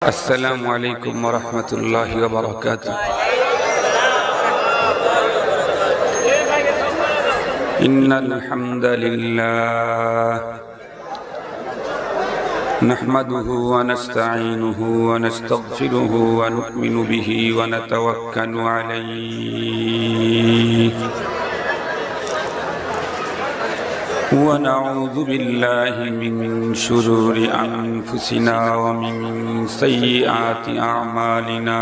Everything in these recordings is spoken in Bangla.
السلام عليكم ورحمة الله وبركاته. إن الحمد لله نحمده ونستعينه ونستغفره ونؤمن به ونتوكل عليه ونعوذ بالله من شرور أنفسنا ومن سيئات أعمالنا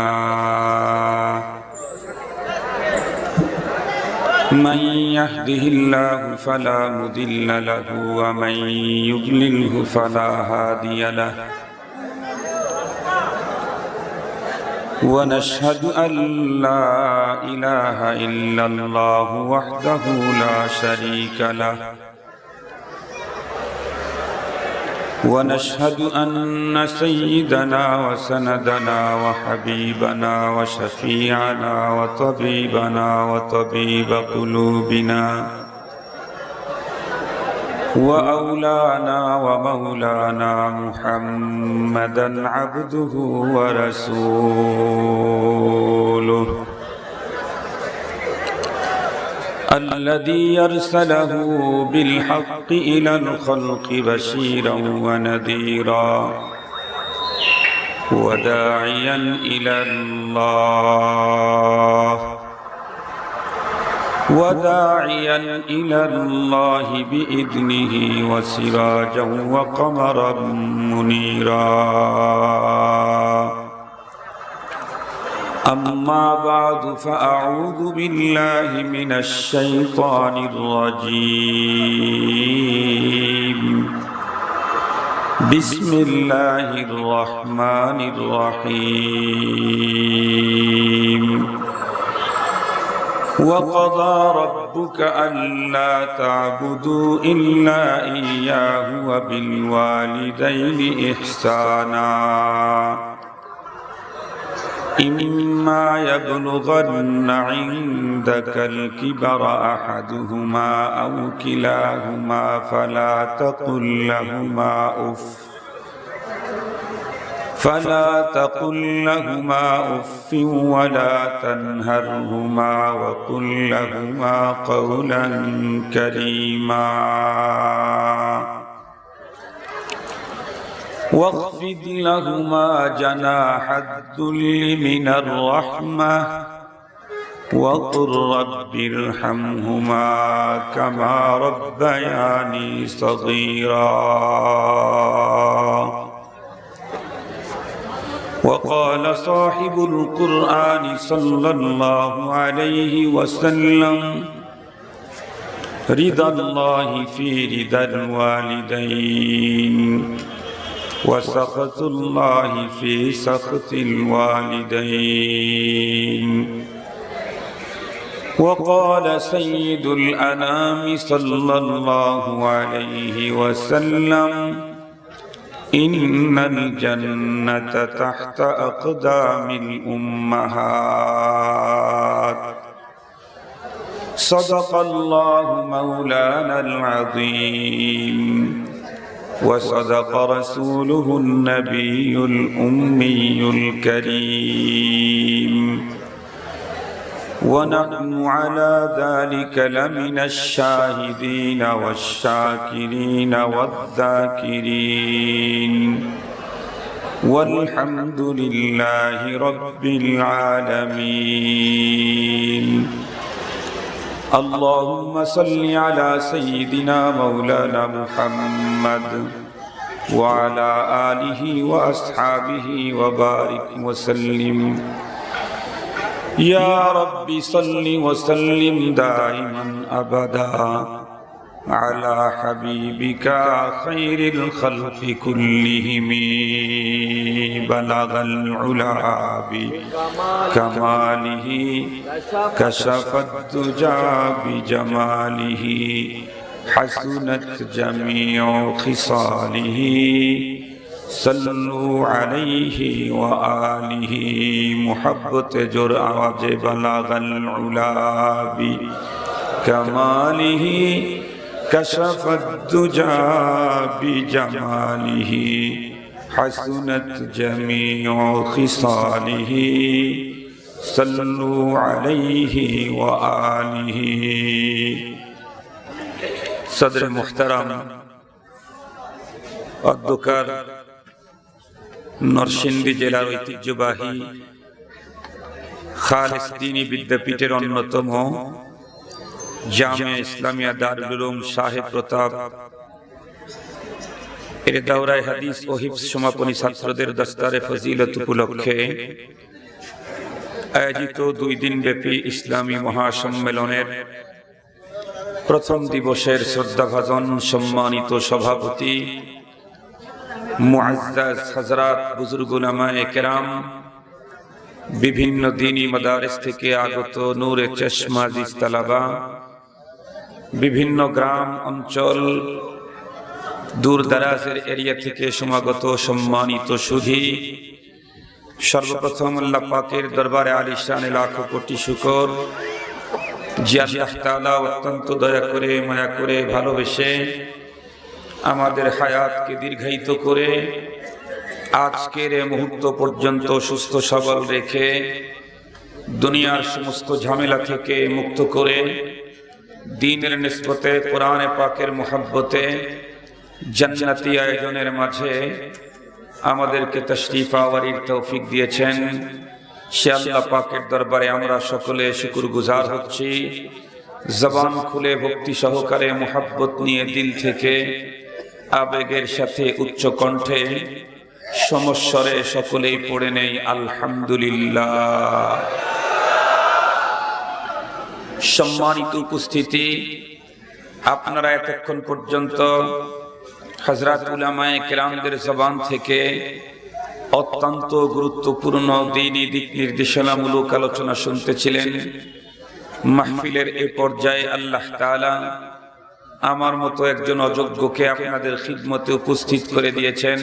من يهده الله فلا مضل له ومن يضلله فلا هادي له ونشهد أن لا إله إلا الله وحده لا شريك له ونشهد أن سيدنا وسندنا وحبيبنا وشفيعنا وطبيبنا وطبيب قلوبنا وأولانا ومولانا محمدا عبده ورسوله الذي أرسله بالحق إلى الخلق بشيرا ونذيرا وداعيا إلى الله بإذنه وسراجا وقمرا منيرا أما بعد فأعوذ بالله من الشيطان الرجيم بسم الله الرحمن الرحيم وقضى ربك ألا تعبدوا إلا إياه وبالوالدين إحسانا إما يبلغن عندك الكبر أحدهما أو كلاهما فلا تقل لهما أف ولا تنهرهما وقل لهما قولا كريما واخفض لهما جناح الذل من الرحمة وقل رب ارحمهما كما ربياني صغيرا وقال صاحب القرآن صلى الله عليه وسلم رضا الله في رضا الوالدين وسخط الله في سخط الوالدين وقال سيد الأنام صلى الله عليه وسلم إن الجنة تحت أقدام الأمهات صدق الله مولانا العظيم وصدق رسوله النبي الأمي الكريم ونحن على ذلك لمن الشاهدين والشاكرين والذاكرين والحمد لله رب العالمين. اللهم صل على سيدنا مولانا محمد وعلى آله وأصحابه وبارك وسلم. يا رب صل وسلم دائما أبدا على حبيبك خير الخلق كلهم بلغ العلا بكماله كشف الدجى بجماله حسنت جميع خصاله صلوا عليه وآله محبت جرأة بلغ العلا بكماله كشف الدجى بجماله حسنت جميع خصاله صلوا عليه وآله صدر محترم অধ্যকার নরসিংদী জেলার ঐতিহ্যবাহী খালেস দ্বীনি বিদ্যাপীঠের অন্যতম জামিয়া ইসলামিয়া দারুল উলুম শাহে প্রতাপ এর দাওরায়ে হাদিস ও হিফজ সমাপনী ছাত্রদের দস্তারে ফজিলত উপলক্ষে আয়োজিত 2 দিন ব্যাপী ইসলামী মহাসম্মেলনের প্রথম দিবসের শ্রদ্ধাভাজন সম্মানিত সভাপতি মুআজ্জাজ হযরত বুজুর্গ উলামায়ে কেরাম, বিভিন্ন দ্বীনি মাদারিস থেকে আগত নূরে চশমা আজিজ তালাবা, বিভিন্ন গ্রাম অঞ্চল দূর দারাজের এরিয়া থেকে সমাগত সম্মানিত সুধী, সর্বপ্রথম আল্লাহ পাকের দরবারে আলিশানে লাখো কোটি শুকর যে আল্লাহ তাআলা অত্যন্ত দয়া করে মায়া করে ভালোবেসে আমাদের হায়াতকে দীর্ঘায়িত করে আজকের এই মুহূর্ত পর্যন্ত সুস্থ সবল রেখে দুনিয়ার সমস্ত ঝামেলা থেকে মুক্ত করে দ্বীনের নিসবতে কোরআনে পাকের মুহাব্বতে জান্নাতি আয়োজনের মাঝে আমাদেরকে তাশরীফ আওয়ারির তৌফিক দিয়েছেন। সে আল্লাহ পাকের দরবারে আমরা সকলে শুকরগুজার হচ্ছি। জবান খুলে ভক্তি সহকারে মুহাব্বত নিয়ে দিল থেকে আবেগের সাথে উচ্চ কণ্ঠে সমস্বরে সকলেই পড়ে নেই আলহামদুলিল্লাহ। সম্মানিত উপস্থিতি, আপনারা এতক্ষণ পর্যন্ত হযরত উলামায়ে কেরামদের জবান থেকে অত্যন্ত গুরুত্বপূর্ণ দ্বীনি দিক নির্দেশনামূলক আলোচনা শুনতেছিলেন। মাহফিলের এই পর্যায়ে আল্লাহ তাআলা আমার মতো একজন অযোগ্যকে আপনাদের খিদমতে উপস্থিত করে দিয়েছেন।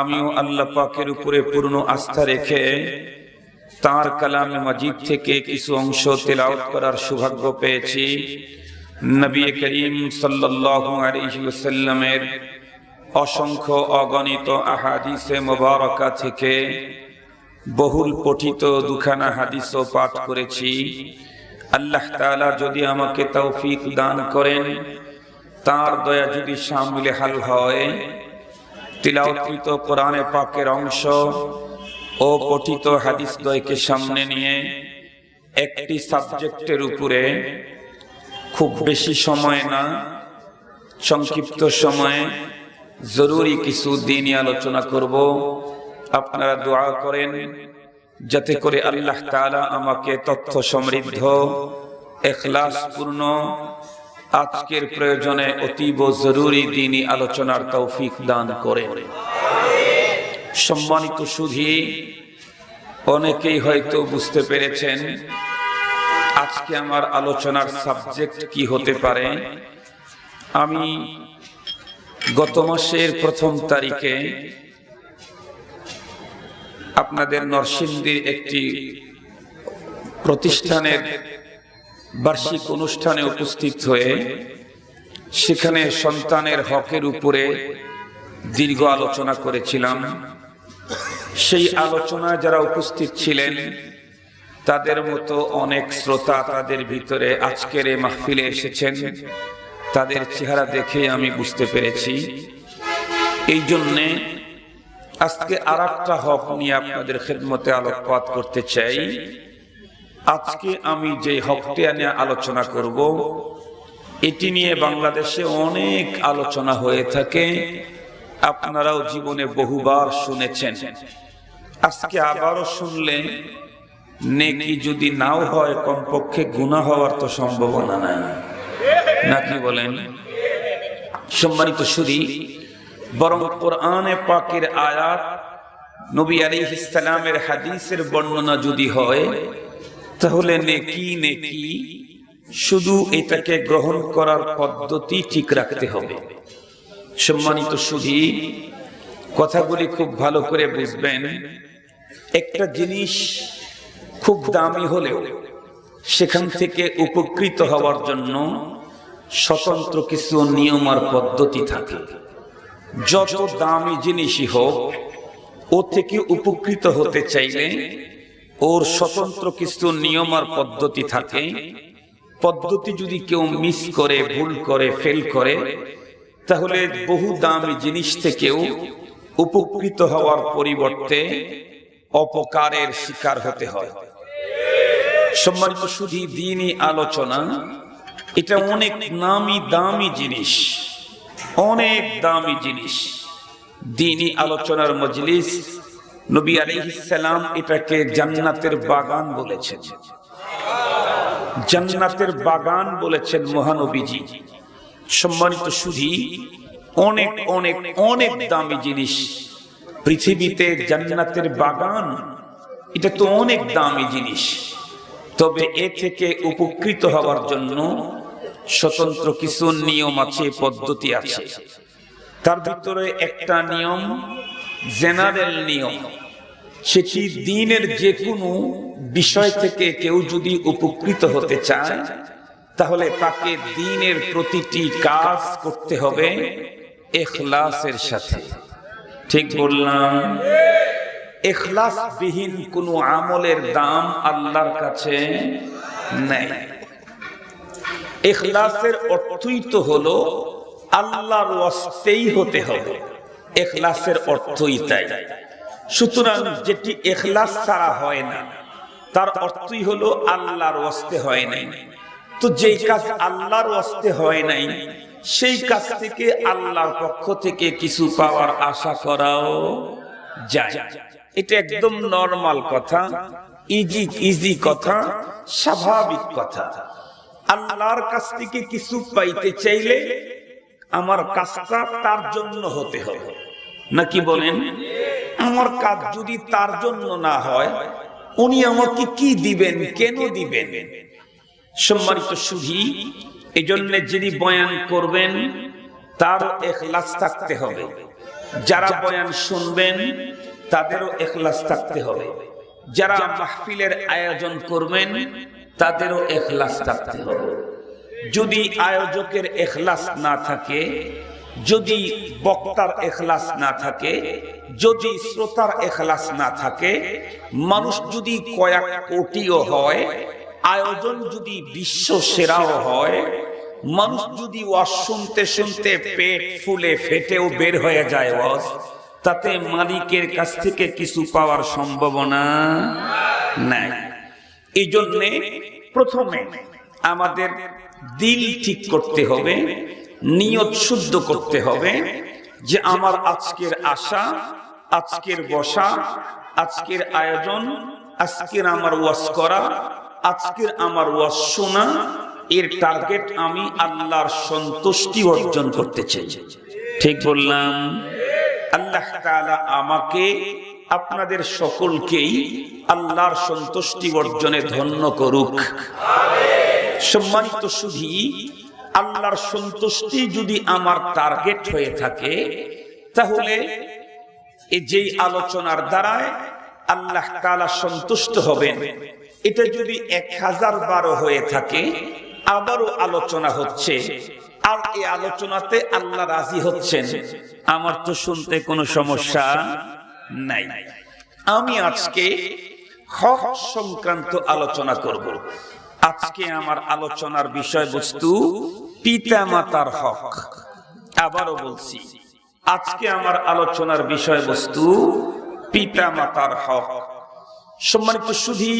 আমিও আল্লাহ পাকের উপরে পূর্ণ আস্থা রেখে তাঁর কালামে মাজিদ থেকে কিছু অংশ তেলাওয়াত করার সৌভাগ্য পেয়েছি। নবী করিম সাল্লাল্লাহু আলাইহি ওয়াসাল্লামের অসংখ্য অগণিত আহাদিসে মুবারাকা থেকে বহুল পঠিত দুখানা হাদিসও পাঠ করেছি। আল্লাহ তাআলা যদি আমাকে তৌফিক দান করেন, তার দয়া যদি শামিলে হাল হয়, তিলাওয়াতকৃত কোরআনে পাকের অংশ ও পঠিত হাদিস দ্বয়কে সামনে নিয়ে একটি সাবজেক্টের উপরে খুব বেশি সময় না, সংক্ষিপ্ত সময়ে জরুরি কিছু দ্বীনি আলোচনা করব। আপনারা দোয়া করেন যাতে করে আল্লাহ তাআলা আমাকে তথ্য সমৃদ্ধ, ইখলাসপূর্ণ, আজকের প্রয়োজনে অতীব জরুরি দ্বীনি আলোচনার তৌফিক দান করেন। সম্মানিত সুধী, অনেকেই হয়তো বুঝতে পেরেছেন আজকে আমার আলোচনার সাবজেক্ট কি হতে পারে। আমি গত মাসের 1ম তারিখে আপনাদের নরসিংদীর একটি প্রতিষ্ঠানের বার্ষিক অনুষ্ঠানে উপস্থিত হয়ে সেখানে সন্তানের হকের উপরে দীর্ঘ আলোচনা করেছিলাম। সেই আলোচনায় যারা উপস্থিত ছিলেন তাদের মতো অনেক শ্রোতা তাদের ভিতরে আজকের এই মাহফিলে এসেছেন। তাদের চেহারা দেখে আমি বুঝতে পেরেছি। এই জন্যে আজকে আরেকটা হক নিয়ে আপনাদের খেদমতে আলোকপাত করতে চাই। আজকে আমি যে হকটি নিয়ে আলোচনা করব, এটি নিয়ে বাংলাদেশে অনেক আলোচনা হয়ে থাকে, আপনারাও জীবনে বহুবার শুনেছেন। আজকে আবারও শুনলে নেকি যদি নাও হয়, কমপক্ষে গুনাহ হওয়ার তো সম্ভাবনা নাই, নাকি বলেন? সম্মানিত সুধী, বরং কোরআনে পাকের আয়াত, নবী আলাইহিস সালামের হাদিসের বর্ণনা যদি হয়, তাহলে নেকি নেকি, শুধু এটাকে গ্রহণ করার পদ্ধতি ঠিক রাখতে হবে। সম্মানিত সুধী, কথাগুলি খুব ভালো করে বুঝবেন। একটা জিনিস খুব দামি হলেও সেখান থেকে উপকৃত হওয়ার জন্য স্বতন্ত্র কিছু নিয়ম আর পদ্ধতি থাকে। যত দামি জিনিসই হোক, ও থেকে উপকৃত হতে চাইলে ওর স্বতন্ত্র কিছু নিয়ম আর পদ্ধতি থাকে। পদ্ধতি যদি কেউ মিস করে, ভুল করে, ফেল করে, তাহলে বহু দামি জিনিস থেকেও উপকৃত হওয়ার পরিবর্তে অপকারের শিকার হতে হয়। সম্মানিত শুধু দ্বীনি আলোচনা, এটা অনেক নামি দামি জিনিস, অনেক দামি জিনিস। দ্বীনি আলোচনার মজলিস, নবী আলাইহিস সালাম এটাকে জান্নাতের বাগান বলেছেন। জান্নাতের বাগান বলেছেন মহানবীজি। সম্মানিত সুধী, অনেক অনেক অনেক দামি জিনিস পৃথিবীতে। জান্নাতের বাগান এটা তো অনেক দামি জিনিস, তবে এ থেকে উপকৃত হওয়ার জন্য স্বতন্ত্র কিছু নিয়ম আছে, পদ্ধতি আছে। তার ভিতরে একটা নিয়ম জেনারেল নিয়ম, সেটি দ্বীনের যে কোনো বিষয় থেকে কেউ যদি উপকৃত হতে চায়, তাহলে তাকে দ্বীনের প্রতিটি কাজ করতে হবে ইখলাসের সাথে। ঠিক বললাম? ইখলাস বিহীন কোনো আমলের দাম আল্লাহর কাছে নেই। ইখলাসের অর্থই তো হলো আল্লাহর ওয়াস্তেই হতে হবে। ইখলাসের অর্থই তাই। সুতরাং যেটি ইখলাস ছাড়া হয় না, তার অর্থই হলো আল্লাহর ওয়াস্তে হয় নাই। তো যেই কাজ আল্লাহর ওয়াস্তে হয় নাই, সেই কাজ থেকে আল্লাহর পক্ষ থেকে কিছু পাওয়ার আশা করাও যায়। এটা একদম নরমাল কথা, ইজি কথা, স্বাভাবিক কথা। আল্লাহর কাছ থেকে কিছু পাইতে চাইলে আমার কাজটা তার জন্য হতে হবে, নাকি বলেন? আমার কাজ যদি তার জন্য না হয়, উনি আমাকে কি দিবেন, কেন দিবেন? সম্মানিত সুধী, এই জন্য যিনি বয়ান করবেন তারও ইখলাস থাকতে হবে, যারা বয়ান শুনবেন তাদেরও ইখলাস থাকতে হবে, যারা মাহফিলের আয়োজন করবেন তাদেরও ইখলাস থাকতে হবে। যদি আয়োজকের ইখলাস না থাকে, যদি বক্তার ইখলাস না থাকে, যদি শ্রোতার ইখলাস না থাকে, মানুষ যদি কয়েক কোটিও হয়, আয়োজন যদি বিশ্ব সেরাও হয়, মানুষ যদি ওয়াজ শুনতে শুনতে পেট ফুলে ফেটেও বের হয়ে যায় ওয়াজ, তাতে মালিকের কাছ থেকে কিছু পাওয়ার সম্ভাবনা নাই। এই জন্যে প্রথমে আমাদের দিল ঠিক করতে হবে, নিয়ত শুদ্ধ করতে হবে যে আমার আজকের আশা, আজকের বসা, আজকের আয়োজন, আজকের আমার ওয়াজ করা, আজকের আমার ওয়াজ শোনা, এর টার্গেট আমি আল্লাহর সন্তুষ্টি অর্জন করতে চাই। ঠিক বললাম? আল্লাহ তাআলা আমাকে, আপনাদের সকলকেই আল্লাহর সন্তুষ্টি অর্জনে ধন্য করুক। সম্মানিত সুধী, আল্লাহর সন্তুষ্টি যদি আমার টার্গেট হয়ে থাকে, তাহলে এই যেই আলোচনার দ্বারায় আল্লাহ তাআলা সন্তুষ্ট হবেন, এটা যদি 1000 বারও হয়ে থাকে, আবারও আলোচনা হচ্ছে, আর এই আলোচনাতে আল্লাহ রাজি হচ্ছেন, আমার তো শুনতে কোনো সমস্যা নাই। আমি আজকে হক সংক্রান্ত আলোচনা করব। আজকে আমার আলোচনার বিষয়বস্তু পিতা মাতার হক। আবারও বলছি, আজকে আমার আলোচনার বিষয়বস্তু পিতা মাতার হক। সম্মানিত সুধী,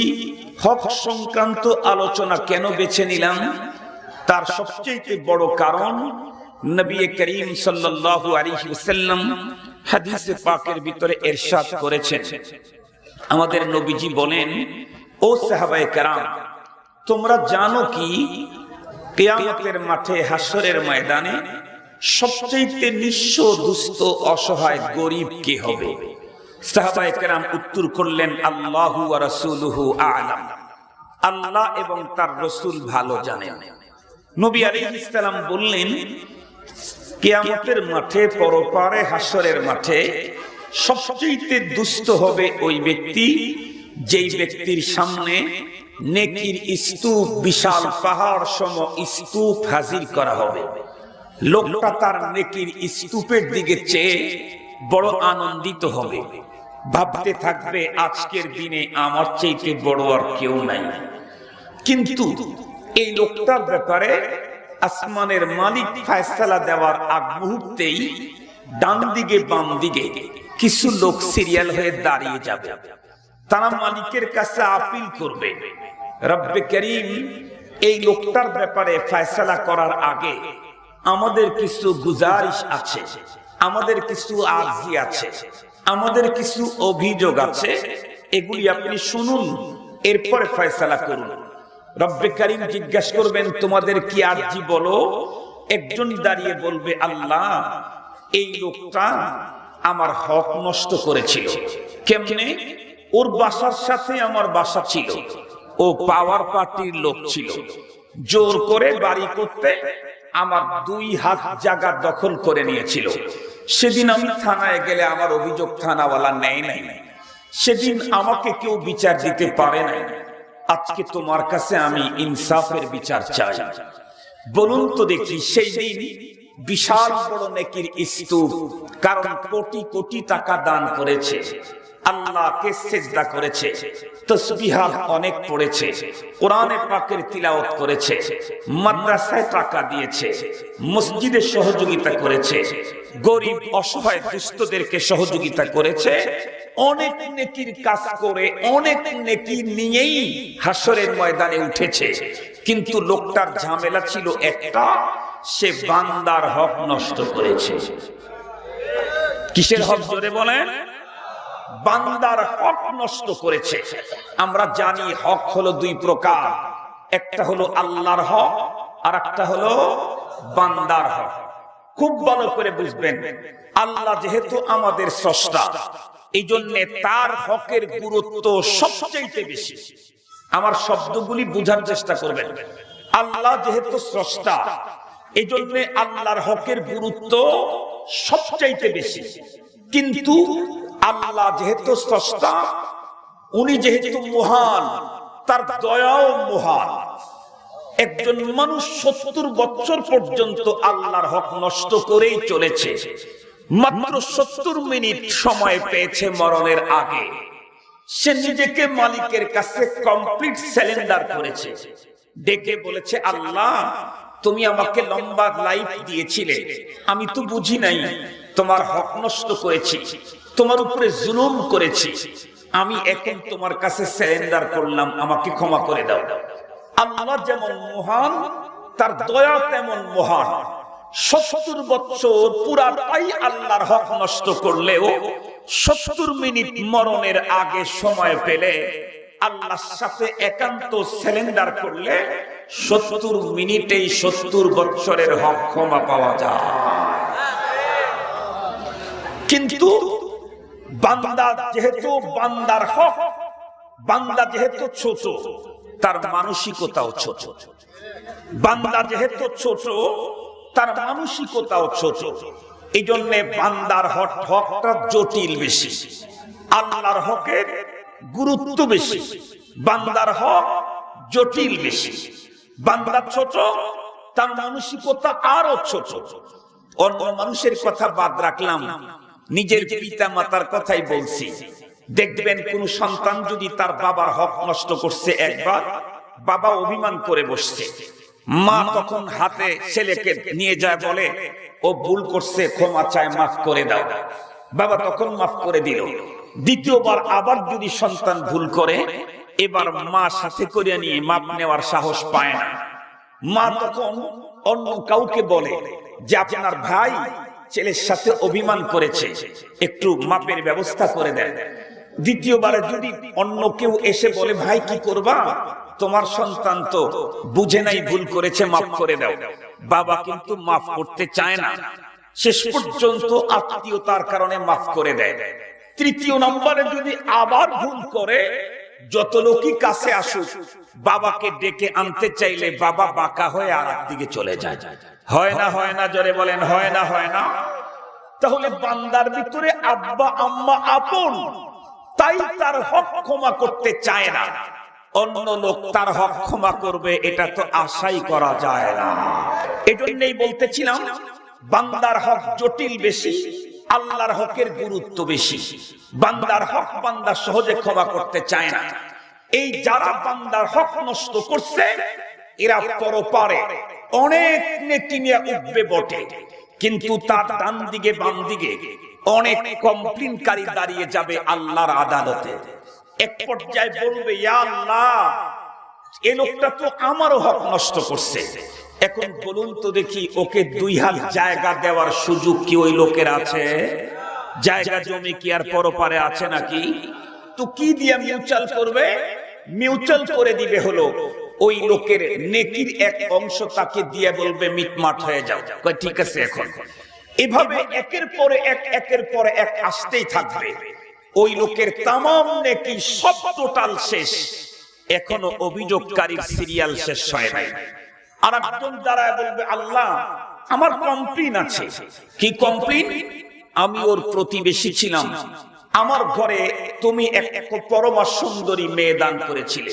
হক সংক্রান্ত আলোচনা কেন বেছে নিলাম? তার সবচেয়ে বড় কারণ নবী করিম সাল্লাল্লাহু আলাইহি ওয়াসাল্লাম হাদিসে পাকের ভিতরে ইরশাদ করেছেন। আমাদের নবীজি বলেন, ও সাহাবায়ে কেরাম, তোমরা জানো কি কিয়ামতের মাঠে, হাসরের ময়দানে সবচেয়ে নিঃস্ব, দুস্থ, অসহায়, গরীব কে হবে? সাহাবায়ে কেরাম উত্তর করলেন, আল্লাহু ওয়া রাসূলুহু আ'লাম, আল্লাহ এবং তার রাসূল ভালো জানেন। নবী আলাইহিস সালাম বললেন, কিয়ামতের মাঠে, পরপারে, হাসরের মাঠে সবচেয়ে দুস্থ হবে ওই ব্যক্তি, যেই ব্যক্তির সামনে নেকির স্তূপ, বিশাল পাহাড় সম স্তূপ হাজির করা হবে। লোকটা তার নেকির স্তূপের দিকে চেয়ে বড় আনন্দিত হবে, ভাবতে থাকবে আজকের দিনে আমার চাইতে বড় আর কেউ নাই। কিন্তু এই লোকটার ব্যাপারে আসমানের মালিক ফয়সালা দেওয়ার আগ মুহূর্তেই ডান দিকে বাম দিকে কিছু লোক সিরিয়াল হয়ে দাঁড়িয়ে যাবে। তারা মালিকের কাছে আপিল করবে, রব্বে করিম, এই লোকটার ব্যাপারে ফয়সালা করার আগে আমাদের কিছু গুজারিশ আছে, আমাদের কিছু আরজি আছে, আমাদের কিছু অভিযোগ আছে, এগুলি আপনি শুনুন, এরপরে ফয়সালা করুন। রব্বে করিম জিজ্ঞাসা করবেন, তোমাদের কি আরজি বলো? একজন দাঁড়িয়ে বলবে, আল্লাহ, এই লোকটা আমার হক নষ্ট করেছিল। কেমনে? ওর বাসার সাথে আমার বাসা ছিল, ও পাওয়ার পার্টির লোক ছিল, জোর করে বাড়ি করতে আমার 2 হাত জায়গা দখল করে নিয়েছিল। সেদিন আমি থানায় গেলে আমার অভিযোগ থানাওয়ালা নেয় নাই, সেদিন আমাকে কেউ বিচার দিতে পারে নাই। আজকে তোমার কাছে আমি ইনসাফের বিচার চাই। বলুন তো দেখি, সেই দিন বিশাল বড় নেকির স্তূপ, কারণ কোটি কোটি টাকা দান করেছে, আল্লাহকে সিজদা করেছে, তাসবিহাত অনেক পড়েছে, কোরআনে পাকের তিলাওয়াত করেছে, মাদ্রাসায় টাকা দিয়েছে, মসজিদে সহযোগিতা করেছে, গরিব অসহায় দুস্থদেরকে সহযোগিতা করেছে, অনেক নেকির কাজ করে অনেক নেকি নিয়েই হাসরের ময়দানে উঠেছে। কিন্তু লোকটার ঝামেলা ছিল একটা, সে বান্দার হক নষ্ট করেছে। কিসের হক? জোরে বলেন। বান্দার হক নষ্ট করেছে। আমরা জানি হক হলো 2 প্রকার, একটা হলো আল্লাহর হক আর একটা হলো বান্দার হক। খুব ভালো করে বুঝবেন, আল্লাহ যেহেতু আমাদের স্রষ্টা, এই জন্য তার হকের গুরুত্ব সবচেয়ে বেশি। আমার শব্দগুলি বুঝার চেষ্টা করবেন। আল্লাহ যেহেতু স্রষ্টা, এই জন্য আল্লাহর হকের গুরুত্ব সবচাইতে বেশি। কিন্তু আল্লাহ যেহেতু স্রষ্টা, উনি যেহেতু মহান, তার দয়াও মহান। একজন মানুষ 70 বছর পর্যন্ত আল্লাহর হক নষ্ট করেই চলেছে, মাত্র 70 মিনিট সময় পেয়েছে মরণের আগে। সে নিজেকে মালিকের কাছে কমপ্লিট সারেন্ডার করেছে, ডেকে বলেছে, আল্লাহ, তুমি আমাকে লম্বা লাইফ দিয়েছিলে, আমি তো বুঝি নাই, তোমার হক নষ্ট করেছি, তোমার উপরে জুলুম করেছি, আমি এখন তোমার কাছে সারেন্ডার করলাম, আমাকে ক্ষমা করে দাও। আল্লাহ যেমন মহান, তার দয়া তেমন মহান। 70 বছর পুরাটাই আল্লাহর হক নষ্ট করলেও 70 মিনিট মরণের আগে সময় পেলে আল্লাহর সাথে একান্ত সারেন্ডার করলে 70 মিনিটেই 70 বছরের হক ক্ষমা পাওয়া যায়। কিন্তু বান্দা যেহেতু বান্দার হক, বান্দা যেহেতু ছোট, তার মানসিকতাও ছোট। বান্দা যেহেতু ছোট, তার মানসিকতাও ছোট। এই জন্য বান্দার হকটা জটিল বেশি, আল্লাহর হকের গুরুত্ব বেশি। বান্দার হক জটিল বেশি। বান্দা ছোট, তার মানসিকতা আরো ছোট। অন্য মানুষের কথা বাদ রাখলাম, নিজের পিতা মাতার কথাই বলছি। দেখবেন কোন সন্তান যদি তার বাবার হক নষ্ট করছে একবার, বাবা অভিমান করে বসছে, মা তখন হাতে ছেলেকে নিয়ে যায়, বলে ও ভুল করছে, ক্ষমা চায়, মাফ করে দাও। বাবা তখন মাফ করে দিল। দ্বিতীয়বার আবার যদি সন্তান ভুল করে, এবার মা সাথে করে নিয়ে মাপ নেওয়ার সাহস পায় না। মা তখন অন্য কাউকে বলে যে আপনার ভাই ছেলের সাথে অভিমান করেছে, একটু মাপের ব্যবস্থা করে দেন। দ্বিতীয়বারে যদি অন্য কেউ এসে বলে, ভাই কি করবা, তোমার সন্তান তো বুঝে নাই, ভুল করেছে, মাফ করে দাও। বাবা কিন্তু মাফ করতে চায় না, শেষ পর্যন্ত আত্মীয়তার কারণে মাফ করে দেয়। তৃতীয় নম্বরে যদি আবার ভুল করে, যত লোকই কাছে আসুক, বাবাকে ডেকে আনতে চাইলে বাবা বাঁকা হয়ে আর একদিকে চলে যায়। হয় না? হয় না? জোরে বলেন, হয় না? হয় না? তাহলে বান্দার ভিতরে আব্বা আম্মা আপন, তাই তার হক ক্ষমা করতে চায় না। অন্য লোক তার হক ক্ষমা করবে, এটা তো আশাই করা যায় না। এজন্যই বলতেছিলাম, বান্দার হক জটিল বেশি, আল্লাহর হকের গুরুত্ব বেশি। বান্দার হক বান্দা সহজে ক্ষমা করতে চায় না। এই যারা বান্দার হক নষ্ট করছে এরা পরপারে অনেক নেকি নিয়ে উঠবে বটে, কিন্তু তার ডান দিকে বাম দিকে অনেক কমপ্লেনকারী দাঁড়িয়ে যাবে আল্লাহর আদালতে। এক পর্যায়ে বলবে, ইয়া আল্লাহ, এই লোকটা তো আমারও হক নষ্ট করছে, এখন বলুন তো দেখি ওকে 2 হাত জায়গা দেওয়ার সুযোগ কি ওই লোকের আছে? জায়গা জমি কি আর পরপারে আছে নাকি? তো কি দিয়ে মিউচুয়াল করবে? মিউচুয়াল করে দিবে হলো ওই লোকের নেকির এক অংশ তাকে দিয়ে বলবে মিটমাট হয়ে যাও। কয় ঠিক আছে। এখন এভাবে একের পরে এক আসতেই থাকবে। ওই লোকের তামাম নেকি সব টোটাল শেষ, এখনো অভিযোগকারীর সিরিয়াল শেষ হয় নাই। আর একজন দাঁড়ায় বলবে, আল্লাহ আমার কমপ্লেইন আছে। কি কমপ্লেইন? আমি ওর প্রতিবেশী ছিলাম, আমার ঘরে তুমি এক পরমা সুন্দরী মেয়ে দান করেছিলে।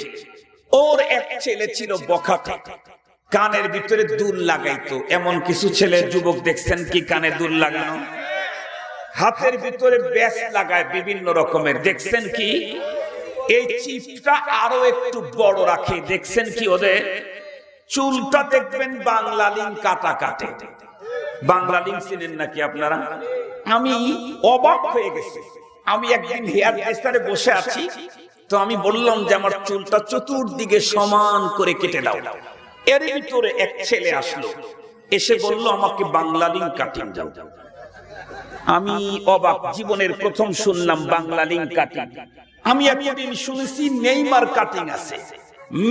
ওর এক ছেলে ছিল বখাটে, কানের ভিতরে দুল লাগাইতো। এমন কিছু ছেলে যুবক দেখছেন কি কানে দুল লাগানো? হাতের ভিতরে ব্যাস লাগায় বিভিন্ন রকমের, দেখছেন কি? এই চিপটা আরো একটু বড় রাখে, দেখছেন কি? ওদের চুলটা দেখবেন বাংলা লিঙ্ক কাটা কাটে। বাংলা লিঙ্ক চিনেন নাকি আপনারা? আমি অবাক হয়ে গেছি। আমি একদিন হেয়ার ড্রেসারে বসে আছি, তো আমি বললাম যে আমার চুলটা চতুর্দিকে সমান করে কেটে দাও। এর ভিতরে এক ছেলে আসলো, এসে বলল আমাকে বাংলা লিঙ্ক কাটিং দাও। আমি অবাক, জীবনের প্রথম শুনলাম বাংলা লিঙ্ক কাটিং। আমি এতদিন শুনেছি নেইমার কাটিং আছে,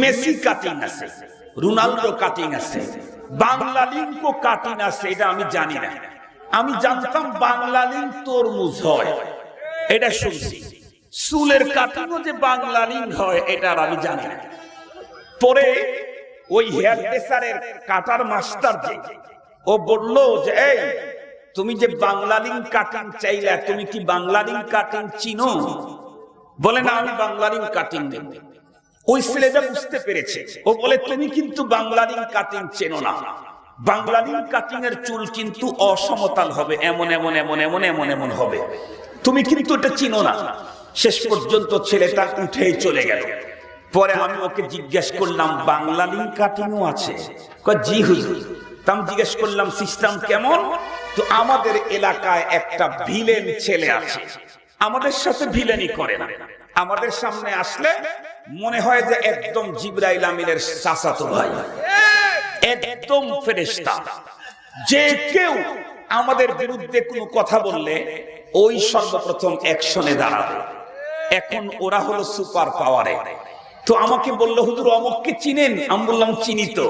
মেসি কাটিং আছে, রোনাল্ডো কাটিং আছে, বাংলা লিঙ্কও কাটিং আছে, এটা আমি জানি না। আমি জানতাম বাংলা লিঙ্ক তরমুজ হয়, এটা শুনছি। চুলের কাটিংও যে বাংলা লিঙ্ক হয় এটা আর আমি জানি না। পরে ওই হেয়ার ড্রেসারের কাটার মাস্টার যে, ও বলল যে এই তুমি যে বাংলা লিঙ্ক কাটিং চাইলে, তুমি কি বাংলা লিঙ্ক কাটিং চিনো? বলে না, আমি বাংলা লিঙ্ক কাটিং দেব। ওই ছেলেটা বুঝতে পেরেছে, ও বলে তুমি কিন্তু বাংলা লিঙ্ক কাটিং চেনো না। বাংলা লিঙ্ক কাটিং এর চুল কিন্তু অসমতল হবে, এমন এমন এমন এমন এমন এমন হবে, তুমি কিন্তু এটা চিনো না। শেষ পর্যন্ত ছেলেটা উঠেই চলে গেল। পরে আমি ওকে জিজ্ঞেস করলাম বাংলা লিঙ্ক কাটিংও আছে? কয় জি হুজুর। আমি জিজ্ঞেস করলাম সিস্টেম কেমন? তো আমাদের এলাকায় একটা ভিলেন ছেলে আছে, আমাদের সাথে ভিলেনি করে না, আমাদের সামনে আসলে মনে হয় যে একদম জিবরাইল আমিনের চাচাতো ভাই, একদম ফেরেশতা। যে কেউ আমাদের বিরুদ্ধে কোনো কথা বললে ওই সর্বপ্রথম অ্যাকশনে দাঁড়াবে। এখন ওরা হলো সুপার পাওয়ারে। তো আমাকে বললো হুজুর অমুককে চিনেন? আমি বললাম চিনি তো।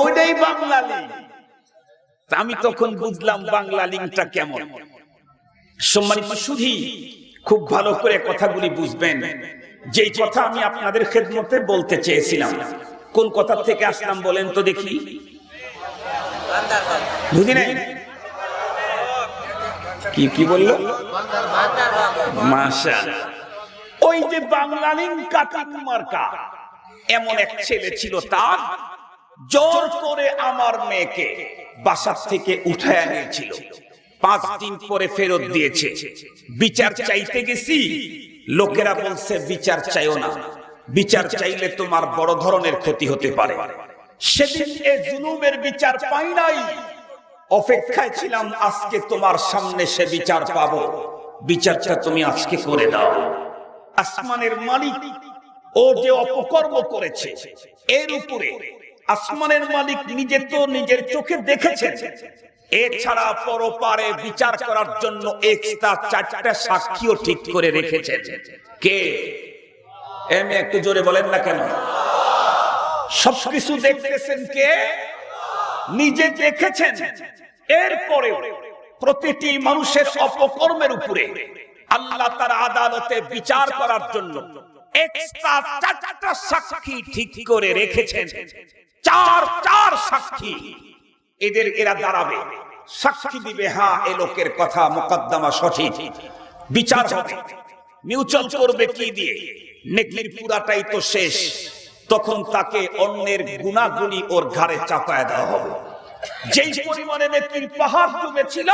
ওইটাই বাংলা লিঙ্ক। আমি তখন বুঝলাম বাংলা লিঙ্কটা কেমন। সম্মানিত সুধী, খুব ভালো করে কথাগুলি বুঝবেন। যেই কথা আমি আপনাদের খেদমতে বলতে চেয়েছিলাম, কোন কথা থেকে আসলাম বলেন তো দেখি? বুঝি নাই কি বললো? মাশাআল্লাহ। ওই যে বাংলা লিঙ্ক কাটিং মার্কা এমন এক ছেলে ছিল, তার জোর করে আমার মেয়েকে বাসা থেকে উঠায় নিয়েছিল। 5 দিন পরে ফেরত দিয়েছে। বিচার চাইতে গেছি, লোকেরা বলছে বিচার চাইও না, বিচার চাইলে তোমার বড় ধরনের ক্ষতি হতে পারে। সেদিন এই জুলুমের বিচার পাই নাই, অপেক্ষায় ছিলাম আজকে তোমার সামনে সে বিচার পাবো। বিচারটা তুমি আজকে করে দাও। আসমানের মালিক ও যে অপকর্ম করেছে এর উপরে আসমানের মালিক নিজে তো নিজের চোখে দেখেছেন, এছাড়া পরপারে বিচার করার জন্য এক্সট্রা 4টা সাক্ষীও ঠিক করে রেখেছেন। কে? এমনি একটু জোরে বলেন না কেন? সবকিছু দেখতেছেন কে? নিজে দেখেছেন। এরপরে প্রতিটি মানুষের অপকর্মের উপরে আল্লাহ তার আদালতে বিচার করার জন্য এক্সট্রা 4টা সাক্ষী ঠিক করে রেখেছেন। 4 সাক্ষী, এরা দাঁড়াবে, সাক্ষী দিবে হ্যাঁ এ লোকের কথা মুকদ্দমা সঠিক। বিচার হবে, মিউচুয়াল করবে কি দিয়ে? নেকির পুরাটাই তো শেষ, তখন তাকে অন্যের গুনাহগুলি ওর ঘাড়ে চাপায় দেওয়া হবে। যেই পরিমাণে নেকির পাহাড় জমেছিল,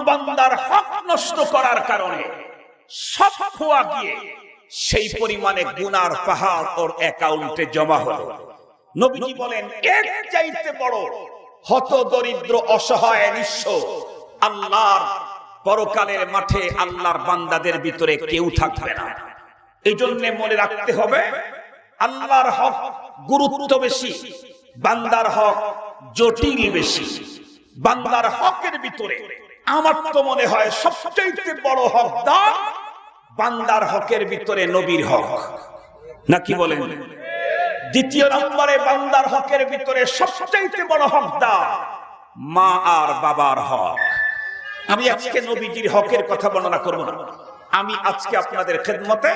বান্দার হক নষ্ট করার কারণে সব খোয়া গিয়ে সেই পরিমাণে গুনার পাহাড় ওর অ্যাকাউন্টে জমা হলো। নবীজি বলেন, এর চাইতে বড় হত দরিদ্র অসহায় নিঃস্ব আল্লাহর পরকালের মাঠে আল্লাহর বান্দাদের ভিতরে কেউ থাকবে না। এই জন্য মনে রাখতে হবে, আল্লাহর হক গুরুত্ব বেশি, বান্দার হক জটিল বেশি। বান্দার হকের ভিতরে আমার তো মনে হয় সবচেয়ে বড় হকদার বান্দার হকের ভিতরে নবীর হক, নাকি বলেন? দ্বিতীয় নম্বরে বান্দার হকের ভিতরে সবচেয়ে বড় হকদার মা আর বাবার হক। আমি আজকে নবীজির হকের কথা বর্ণনা করব না, আমি আজকে আপনাদের খেদমতে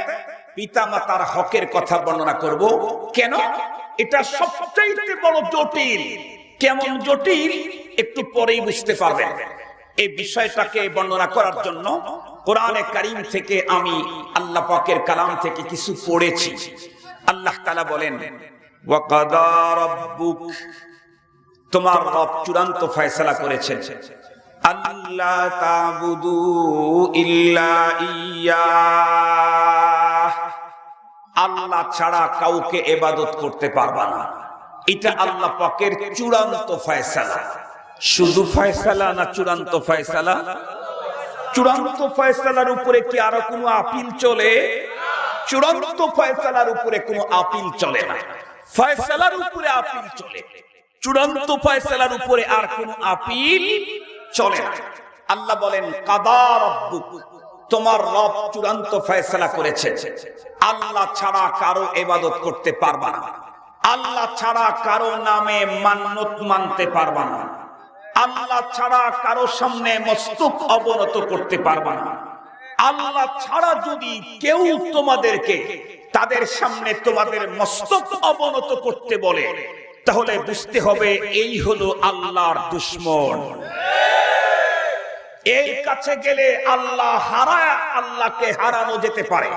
পিতা মাতার হকের কথা বর্ণনা করব। কেন? এটা সবচেয়ে বড় জটিল। কেমন জটিল একটু পরেই বুঝতে পারবেন। এই বিষয়টাকে বর্ণনা করার জন্য কোরআনে কারীম থেকে আমি আল্লাহ পাকের কালাম থেকে কিছু পড়েছি। আল্লাহ তাআলা বলেন, ওয়া কাদা রাব্বুক, তোমার রব চূড়ান্ত ফয়সালা করেছেন, আল্লাহ তা'বুদু ইল্লা ইয়্যাহ, আল্লাহ ছাড়া কাউকে ইবাদত করতে পারবা না। এটা আল্লাহ পাকের চূড়ান্ত ফয়সালা। শুধু ফয়সালা না চূড়ান্ত ফয়সালা? চূড়ান্ত ফয়সালার উপরে কি আরো কোনো আপিল চলে? চূড়ান্ত ফয়সালার উপরে কোনো আপিল চলে না। ফয়সালার উপরে আপিল চলে, চূড়ান্ত ফয়সালার উপরে আর কোনো আপিল চলে না। আল্লাহ বলেন, কাদা রাব্বুক, তোমার রব চূড়ান্ত ফয়সালা করেছে, আল্লাহ ছাড়া কারো ইবাদত করতে পারবা না, আল্লাহ ছাড়া কারো নামে মান্নত মানতে পারবা না, আল্লাহ ছাড়া কারো সামনে মস্তক অবনত করতে পারবা না। আল্লাহ ছাড়া যদি কেউ তোমাদেরকে তাদের সামনে তোমাদের মস্তক অবনত করতে বলে, তাহলে বুঝতে হবে এই হলো আল্লাহর দুশমন। এর কাছে গেলে আল্লাহ হারায়, আল্লাহকে হারানো যেতে পারে,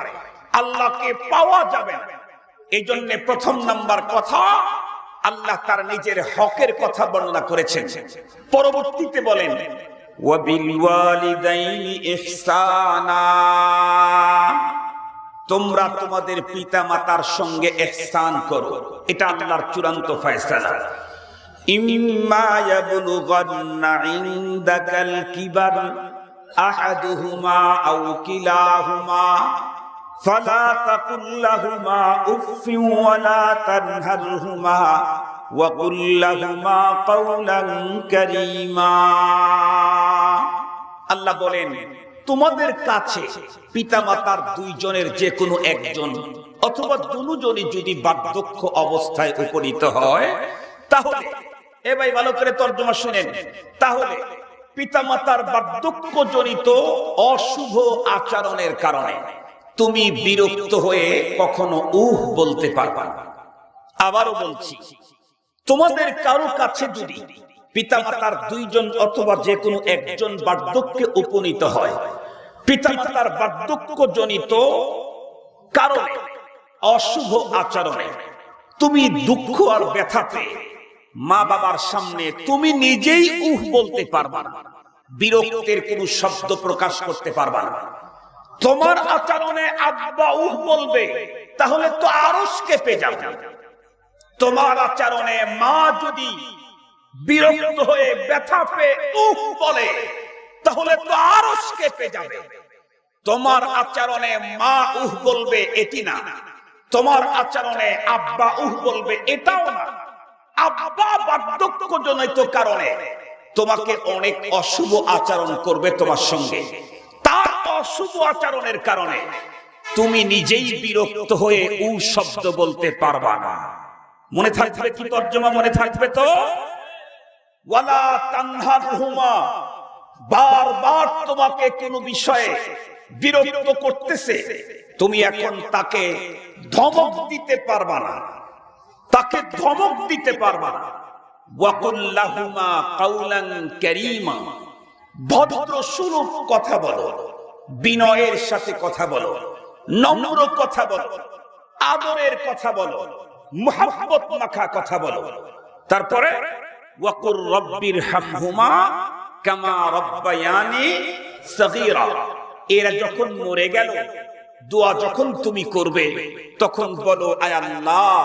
আল্লাহকে পাওয়া যাবে না। এই জন্য প্রথম নাম্বার কথা, আল্লাহ তার নিজের হকের কথা বর্ণনা করেছেন। পরবর্তীতে বলেন, ওয়া বিল ওয়ালিদাইনি ইহসানা, তোমরা তোমাদের পিতা মাতার সঙ্গে ইহসান করো। এটা আল্লাহর চূড়ান্ত ফয়সালা। ইম্মা ইয়াবলুগান্না ইনদাকাল কিবার আহাদুহুমা আও কিলাহুমা ফালা তাকুল লাহুমা উফফিন ওয়ালা তানহারহুমা ওয়া কুল লাহুমা কাওলান কারীমা। আল্লাহ বলেন, তোমাদের কাছে পিতামাতার দুইজনের যে কোনো একজন অথবা দুজনই যদি বার্ধক্য অবস্থায় উপনীত হয়, তাহলে এ ভাই ভালো করে তর্জমা শুনেন, তাহলে পিতামাতার বার্ধক্য জনিত অশুভ আচরণের কারণে তুমি বিরক্ত হয়ে কখনো বলতে পারবা না। আবারও বলছি, তোমাদের কারো কাছে যদি পিতামাতার দুইজন অথবা যে কোনো একজন বার্ধক্যে উপনীত হয়, পিতামাতার বার্ধক্য জনিত কারণে অশুভ আচরণে তুমি দুঃখ আর ব্যথাতে মা বাবার সামনে তুমি নিজেই বলতে পারবা না, বিরক্তের কোনো শব্দ প্রকাশ করতে পারবা না। তোমার আচরণে আব্বা বলবে, তাহলে তো আরশ কেঁপে যাবে। তোমার আচরণে মা যদি বিরক্ত হয়ে ব্যথা পেয়ে বলে, তাহলে তো আরশ কেঁপে যাবে। তোমার আচরণে মা বলবে, এটি না। তোমার আচরণে আব্বা বলবে, এটাও না। আব্বা বার্ধক্যজনিত কারণে তোমাকে অনেক অশুভ আচরণ করবে তোমার সঙ্গে। তার অশুভ আচরণের কারণে তুমি নিজেই বিরক্ত হয়ে শব্দ বলতে পারবা না। মনে থাকবে কি তর্জমা? মনে থাকবে তো? ওয়ালা তানহারহুমা, বারবার তোমাকে কোনো বিষয়ে বিরক্ত করতেছে, তুমি এখন তাকে ধমক দিতে পারবা না, তাকে ধমক দিতে পারবা না। ওয়া কুল লাহুমা কাওলান কারীমা, ভদ্র সুলভ কথা বলো, বিনয়ের সাথে কথা বলো, নম্র কথা বলো, আদরের কথা বলো, মুহাব্বত মাখা কথা বলো। তারপরে ওয়াকুর রব্বিরহামহুমা কামা রাব্বায়ানি সগীরা। এরা যখন মরে গেল, দোয়া যখন তুমি করবে তখন বলো, আয় আল্লাহ,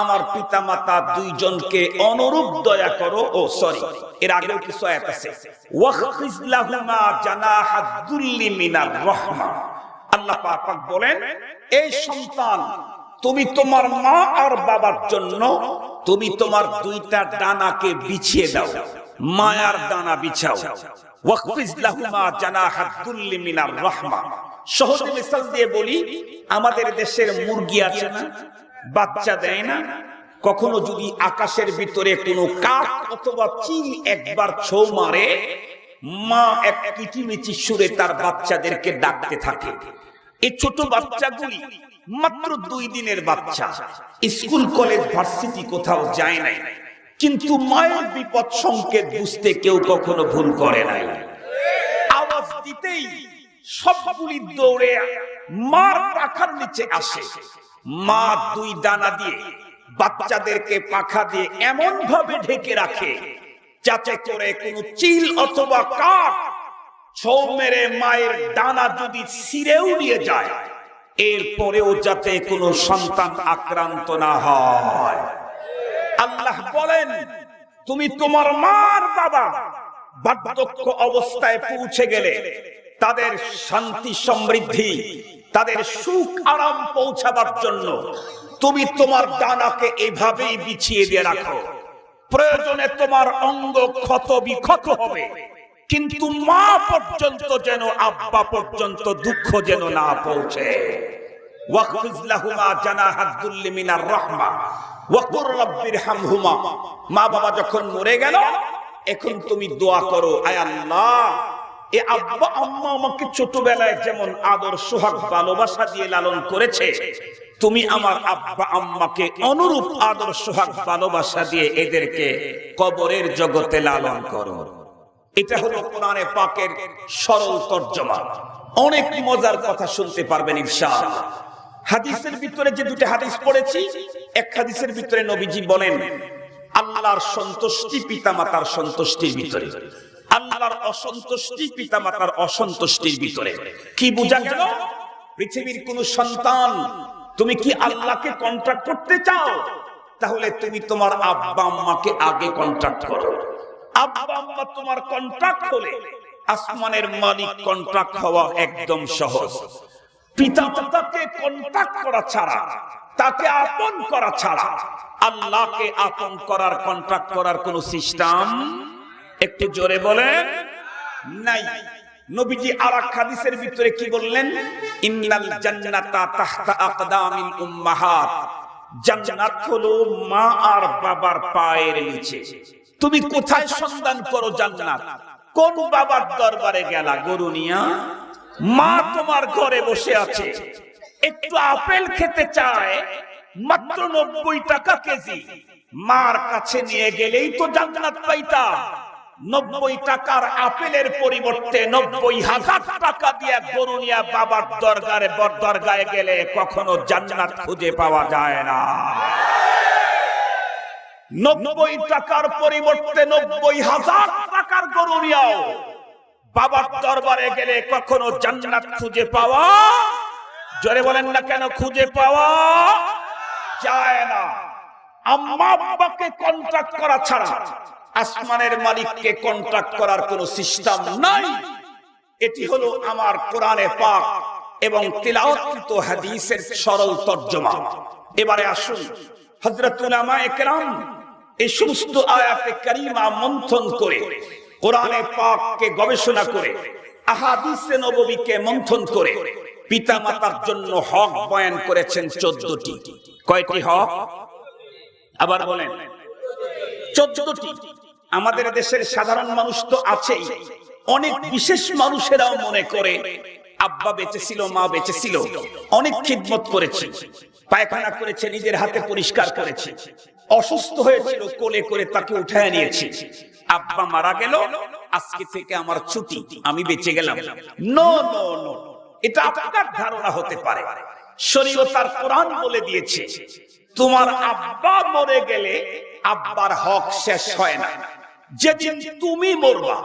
আমার পিতামাতা দুইজনকে অনুরূপ দয়া করো। এর আগেও কিছু আয়াত আছে, ওয়াখফিজ লাহুমা জানাহাদ দুল্লি মিনার রাহমা। আল্লাহ পাক বলেন, এই সন্তান, তুমি তোমার মা আর বাবার জন্য তুমি তোমার দুইটা ডানাকে বিছিয়ে দাও, মায়ার ডানা বিছাও। ওয়াখফিজ লাহুমা জানাহাদ দুল্লি মিনার রাহমা। সহজ মিসাল দিয়ে বলি, আমাদের দেশের মুরগি আছে না, বাচ্চা দেয় না, কখনো যদি আকাশের ভিতরে কোনো কাক অথবা চিল একবার ছোঁ মারে, মা এক কিচিমিচি সুরে তার বাচ্চাদেরকে ডাকতে থাকে। এই ছোট বাচ্চাগুলি মাত্র 2 দিনের বাচ্চা, স্কুল কলেজ ভার্সিটি কোথাও যায় নাই, কিন্তু মায়ের বিপদ সংকেত বুঝতে কেউ কখনো ভুল করে নাই। আওয়াজ দিতেই সবগুলি দৌড়ে মার পাখার নিচে আসে। মা 2 ডানা দিয়ে বাচ্চাদেরকে পাখা দিয়ে এমন ভাবে ঢেকে রাখে যাতে করে কোনো চিল অথবা কাক ছোঁ মেরে মায়ের ডানা যদি ছিঁড়েও নিয়ে যায়, এরপরেও যাতে কোনো সন্তান আক্রান্ত না হয়। আল্লাহ বলেন, তুমি তোমার মার বাবা বার্ধক্য অবস্থায় পৌঁছে গেলে তাদের শান্তি সমৃদ্ধি, তাদের সুখ আরাম পৌঁছাবার জন্য তুমি তোমার ডানাকে এভাবেই বিছিয়ে দিয়ে রাখো। প্রয়োজনে তোমার অঙ্গ ক্ষত বিক্ষত হবে, কিন্তু মা পর্যন্ত যেন, আব্বা পর্যন্ত দুঃখ যেন না পৌঁছে। ওয়াখফিজ লাহুমা জানাহাদ দুল্লি মিনার রাহমা ওয়াকুর রব্বিরহামহুমা। মা বাবা যখন মরে গেল, এখন তুমি দোয়া করো, আয় আল্লাহ, এ আব্বা আম্মা আমাকে ছোটবেলায় যেমন আদর সোহাগ ভালোবাসা দিয়ে লালন করেছে, তুমি আমার আব্বা আম্মাকে অনুরূপ আদর সোহাগ ভালোবাসা দিয়ে এদেরকে কবরের জগতে লালন করো। এটা হলো কোরআনে পাকের সরল তরজমা। অনেক মজার কথা শুনতে পারবেন ইনশাআল্লাহ। হাদিসের ভিতরে যে 2টি হাদিস পড়েছি, এক হাদিসের ভিতরে নবীজি বলেন, আল্লাহর সন্তুষ্টি পিতামাতার সন্তুষ্টির ভিতরে, আল্লাহর অসন্তুষ্টি পিতামাতার অসন্তুষ্টির ভিতরে। কি বোঝা গেল? পৃথিবীর কোন সন্তান, তুমি কি আল্লাহকে কন্ট্রাক্ট করতে চাও, তাহলে তুমি তোমার আব্বা আম্মাকে আগে কন্ট্রাক্ট করো। আব্বা আম্মা তোমার কন্ট্রাক্ট হলে আসমানের মালিক কন্ট্রাক্ট হওয়া একদম সহজ। পিতা মাতাকে কন্ট্রাক্ট করা ছাড়া, তাকে আপন করা ছাড়া, আল্লাহকে আপন করার কন্ট্রাক্ট করার কোন সিস্টেম, একটু জোরে বলেন, নাই। নবীজি আরেক হাদিসের ভিতরে কি বললেন? ইন্নাল জান্নাতা তাহতা আকদামিল উম্মাহাত। জান্নাত হলো মা আর বাবার পায়ের নিচে। তুমি কোথায় সন্ধান করো জান্নাত? কোন বাবার দরবারে গেলা গরু নিয়া? মা তোমার ঘরে বসে আছে, একটু আপেল খেতে চায়, মাত্র 90 টাকা কেজি। মার কাছে নিয়ে গেলেই তো জান্নাত পাইতা। 90 টাকার আপেলের পরিবর্তে 90,000 টাকা দিয়ে গরু নিয়ে বাবার দরগায় গেলে কখনো জান্নাত খুঁজে পাওয়া যায় না। 90 টাকার পরিবর্তে 90,000 টাকার গরু নিয়েও বাবার দরবারে গেলে কখনো জান্নাত খুঁজে পাওয়া, জোরে বলেন না কেন, খুঁজে পাওয়া যায় না। আম্মা বাবাকে কন্ট্রাক্ট করা ছাড়া আসমানের মালিককে কন্ট্রাক্ট করার কোন সিস্টেম নাই। এটি হলো আমার কোরআনে পাক এবং তিলাওয়াতকৃত হাদিসের সরল তরজমা। এবারে আসুন, হযরত উলামায়ে কেরাম এই সমস্ত আয়াতে কারিমা মন্থন করে, কোরআনে পাককে গবেষণা করে, আহাদিসে নববীকে মন্থন করে পিতা মাতার জন্য হক বয়ান করেছেন 14টি। কয়টি হক? আবার বলেন, 14টি। আমাদের দেশের সাধারণ মানুষ তো আছেই, অনেক বিশেষ মানুষেরাও মনে করে আব্বা বেঁচে ছিল, মা বেঁচে ছিল, অনেক খিদমত করেছি, পায়খানা করেছে, নিজের হাতে পরিষ্কার করেছি, অসুস্থ হয়েছিল কোলে করে তাকে উঠায় নিয়েছি, আব্বা মারা গেল, আজকে থেকে আমার ছুটি, আমি বেঁচে গেলাম। নো নো নো, এটা আপনার ধারণা হতে পারে। শরীয়ত আর কোরআন বলে দিয়েছে, তোমার আব্বা মরে গেলে আব্বার হক শেষ হয় না। যেদিন তুমি মরবা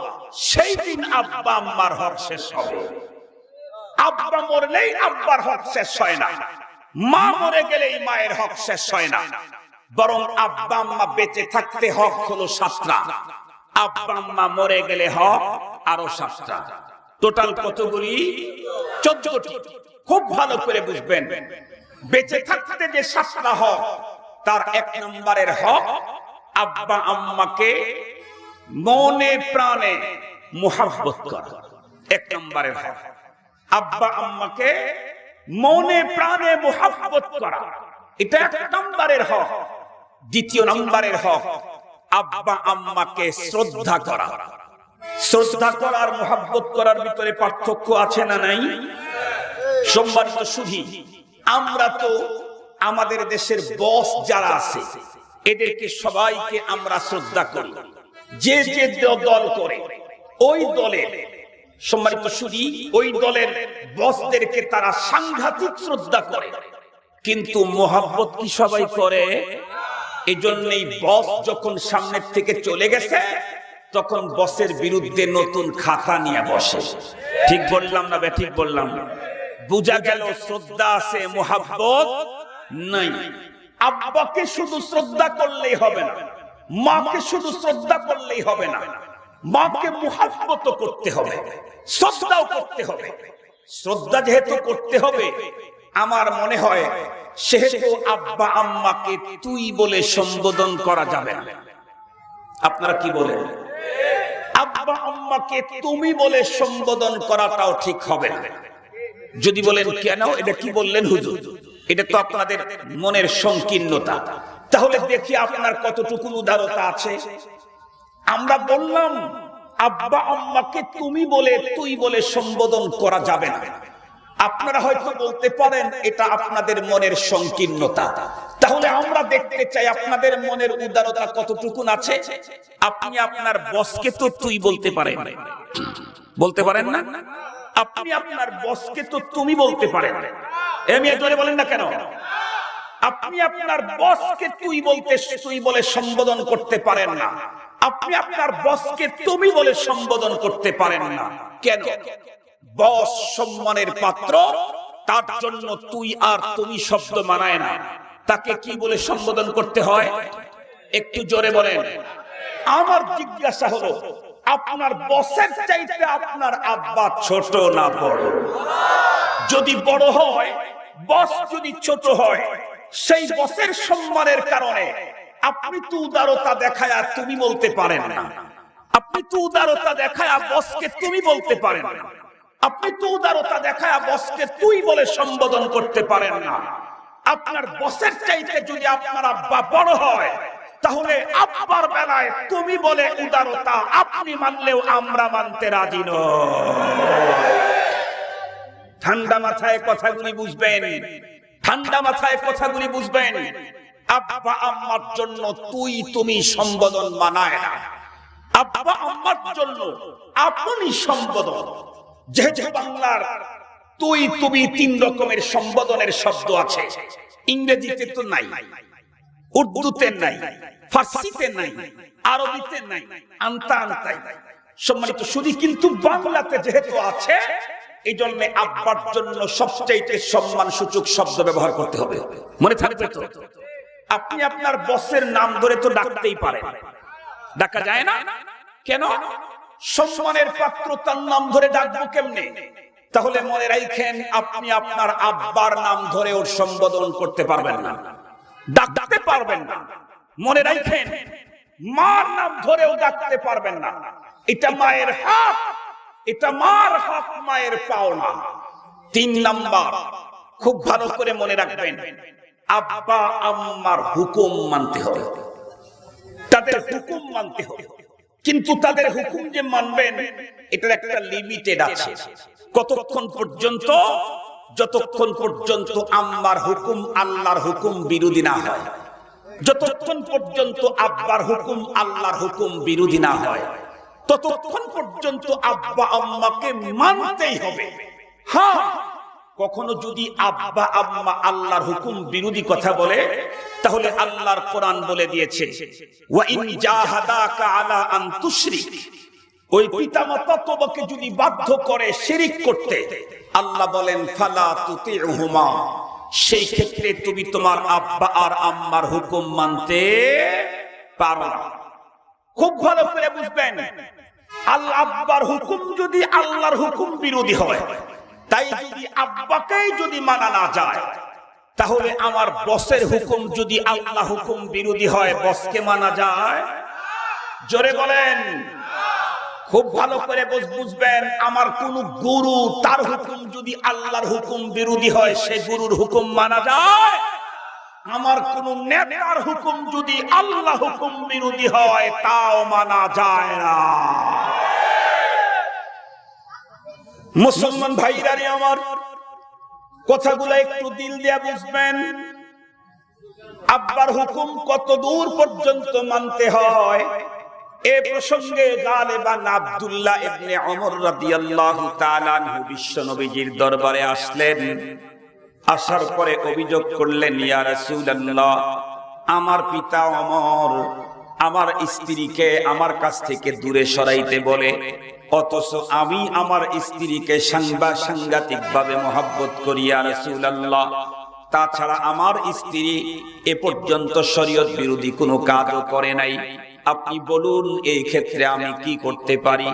সেই দিন আব্বা আম্মার হক শেষ হবে। আব্বা মরলেই আব্বার হক শেষ হয় না, মা মরে গেলেই মায়ের হক শেষ হয় না। বরং আব্বা আম্মা বেঁচে থাকতে হক হলো 7টা, আব্বা আম্মা মরে গেলে হক আরো 7টা। টোটাল কতগুলি? 14টি। খুব ভালো করে বুঝবেন, বেঁচে থাকতে যে 7টা হক, তার 1 নম্বরের হক আব্বা আম্মাকে মনে প্রাণে মুহাব্বত করা। 1 নম্বরের হক আব্বা আম্মাকে মনে প্রাণে মুহাব্বত করা, এটা 1 নম্বরের হক। 2 নম্বরের হক আব্বা আম্মাকে শ্রদ্ধা করা। শ্রদ্ধা করার মুহাব্বত করার ভিতরে পার্থক্য আছে না নাই? সম্মানিত সুধী, আমরা তো আমাদের দেশের বস যারা আছে এদেরকে সবাইকে আমরা শ্রদ্ধা করি। যে যে দল করে ওই দলের, সম্মানিত সুধী, ওই দলের বসদেরকে তারা সাংঘাতিক শ্রদ্ধা করে, কিন্তু মুহাব্বত কি সবাই করে? এজন্যই বস যখন সামনের থেকে চলে গেছে তখন বসের বিরুদ্ধে নতুন খাতা নিয়ে বসে। ঠিক বললাম না ঠিক বললাম? বুঝা গেল শ্রদ্ধা আছে, মুহাব্বত নাই। আব্বাকে শুধু শ্রদ্ধা করলেই হবে না, মাকে শুধু শ্রদ্ধা করলেই হবে না, মাকে মুহাব্বত করতে হবে, শ্রদ্ধাও করতে হবে। শ্রদ্ধা যেহেতু করতে হবে, আমার মনে হয় সেহেতু আব্বা আম্মাকে তুই বলে সম্বোধন করা যাবে না। আপনারা কি বলেন? আব্বা আম্মাকে তুমি বলে সম্বোধন করাটাও ঠিক হবে না। যদি বলেন কেন, এটা কি বললেন হুজুর? এটা তো আপনাদের মনের সংকীর্ণতা। তাহলে দেখি আপনার কতটুকু উদারতা আছে। আমরা বললাম আব্বা আম্মাকে তুমি বলে তুই বলে সম্বোধন করা যাবে না। আপনারা হয়তো বলতে পারেন এটা আপনাদের মনের সংকীর্ণতা। তাহলে আমরা দেখতে চাই আপনাদের মনের উদারতা কতটুকু আছে। আপনি আপনার বসকে তো তুই বলতে পারেন, বলতে পারেন না? আপনি আপনার বসকে তো তুমি বলতে পারেন, এমনি জোরে বলেন না কেন? আপনি আপনার বসকে তুই বলে সম্বোধন করতে পারেন না, আপনি আপনার বসকে তুমি বলে সম্বোধন করতে পারেন না। কেন? বস সম্মানের পাত্র, তার জন্য তুই আর তুমি শব্দ মানায় না। তাকে কি বলে সম্বোধন করতে হয়? একটু জোরে বলেন। আমার জিজ্ঞাসা হলো, আপনার বসের চাইতে আপনার আব্বা ছোট না বড়? যদি বড় হয়, বস যদি ছোট হয়, সেই বসের সম্মানের কারণে আপনি তো উদারতা দেখায়া তুমি বলতে পারেন না, আপনি তো উদারতা দেখায়া বসকে তুমি বলতে পারেন না, আপনি তো উদারতা দেখায়া বসকে তুই বলে সম্বোধন করতে পারেন না। আপনার বসের চাইতে যদি আপনার আব্বা বড় হয়, তাহলে আব্বার বেলায় তুমি বলে উদারতা আপনি মানলেও আমরা মানতে রাজি নই। ঠান্ডা মাথায় কথাগুলি বুঝবেন, ঠান্ডা মাথায় কথাগুলি বুঝবেন। আব্বা আম্মার জন্য তুই তুমি সম্বোধন মানায় না। আব্বা আম্মার জন্য আপনি সম্বোধন। যেহেতু বাংলার তুই তুমি 3 রকমের সম্বোধনের শব্দ আছে, ইংরেজিতে তো নাই, উর্দুতে নাই, ফার্সিতে নাই, আরবিতে নাই, আনতা আনতাই। সম্মানিত শুধু কিন্তু বাংলাতে যেহেতু আছে, এই জন্য আব্বার জন্য সবচাইতে সম্মানসূচক শব্দ ব্যবহার করতে হবে। মনে থাকবে তো? আপনি আপনার বসের নাম ধরে তো ডাকতেই পারেন, ডাকা যায় না কেন? সম্মানের পাত্র, তার নাম ধরে ডাকবো কেমনে? তাহলে মনে রাখেন, আপনি আপনার আব্বার নাম ধরে ওর সম্বোধন করতে পারবেন না, ডাকতে পারবেন না। মনে রাখেন, মার নাম ধরেও ডাকতে পারবেন না। এটা মায়ের হক, এটা মার হক, মায়ের পাওনা। 3 নাম্বার, খুব ভালো করে মনে রাখবেন, আব্বা আম্মার হুকুম মানতে হবে, তাদের হুকুম মানতে হবে। কিন্তু তাদের হুকুম যে মানবেন, এটার একটা লিমিটেড আছে। কতক্ষণ পর্যন্ত? যতক্ষণ পর্যন্ত আম্মার হুকুম আল্লাহর হুকুম বিরোধী না হয়, যতক্ষণ পর্যন্ত আব্বার হুকুম আল্লাহর হুকুম বিরোধী না হয়, ততক্ষণ পর্যন্ত আব্বা আম্মাকে মানতেই হবে। হ্যাঁ, কখনো যদি আব্বা আম্মা আল্লাহর হুকুম বিরোধী কথা বলে, তাহলে আল্লাহর কোরআন বলে দিয়েছে ওয়া ইন জাহাদাকা আলা আন তুশরিক, ওই পিতামাতা তোমাকে যদি বাধ্য করে শিরক করতে, আল্লাহ বলেন ফালা তুতিউহুমা, সেই ক্ষেত্রে তুমি তোমার আব্বা আর আম্মার হুকুম মানতে পারো না। খুব ভালো করে বুঝবেন, আল্লাহ আব্বার হুকুম যদি আল্লাহর হুকুম বিরোধী হয়, তাই যদি আব্বাকেই যদি মানা না যায়, তাহলে আমার বসের হুকুম যদি আল্লাহ হুকুম বিরোধী হয়, বসকে মানা যায়? জোরে বলেন। খুব ভালো করে বুঝবেন, আমার কোন গুরু তার হুকুম যদি আল্লাহর হুকুম বিরোধী হয়, সে গুরুর হুকুম মানা যায়? আমার কোন নেতার হুকুম যদি আল্লাহ হুকুম বিরোধী হয়, তাও মানা যায় না। মুসলমান ভাইরা রে আমার, কথাগুলো একটু দিল দিয়ে বুঝবেন। আব্বার হুকুম কত দূর পর্যন্ত মানতে হয়, এ প্রসঙ্গে গালিবান আব্দুল্লাহ ইবনে ওমর রাদিয়াল্লাহু তাআলা আনহু বিশ্ব নবীজির দরবারে আসলেন। আসার পরে অভিযোগ করলেন, ইয়া রাসূলুল্লাহ, আমার পিতা ওমর আমার স্ত্রীকে আমার কাছ থেকে দূরে সরাইতে বলে, অথচ আমি আমার স্ত্রীকে সাংঘাতিকভাবে মহব্বত করি ইয়া রাসূলুল্লাহ। তাছাড়া আমার স্ত্রী এ পর্যন্ত শরীয়ত বিরোধী কোনো কাজও করে নাই। আপনি বলুন এই ক্ষেত্রে আমি কি করতে পারি?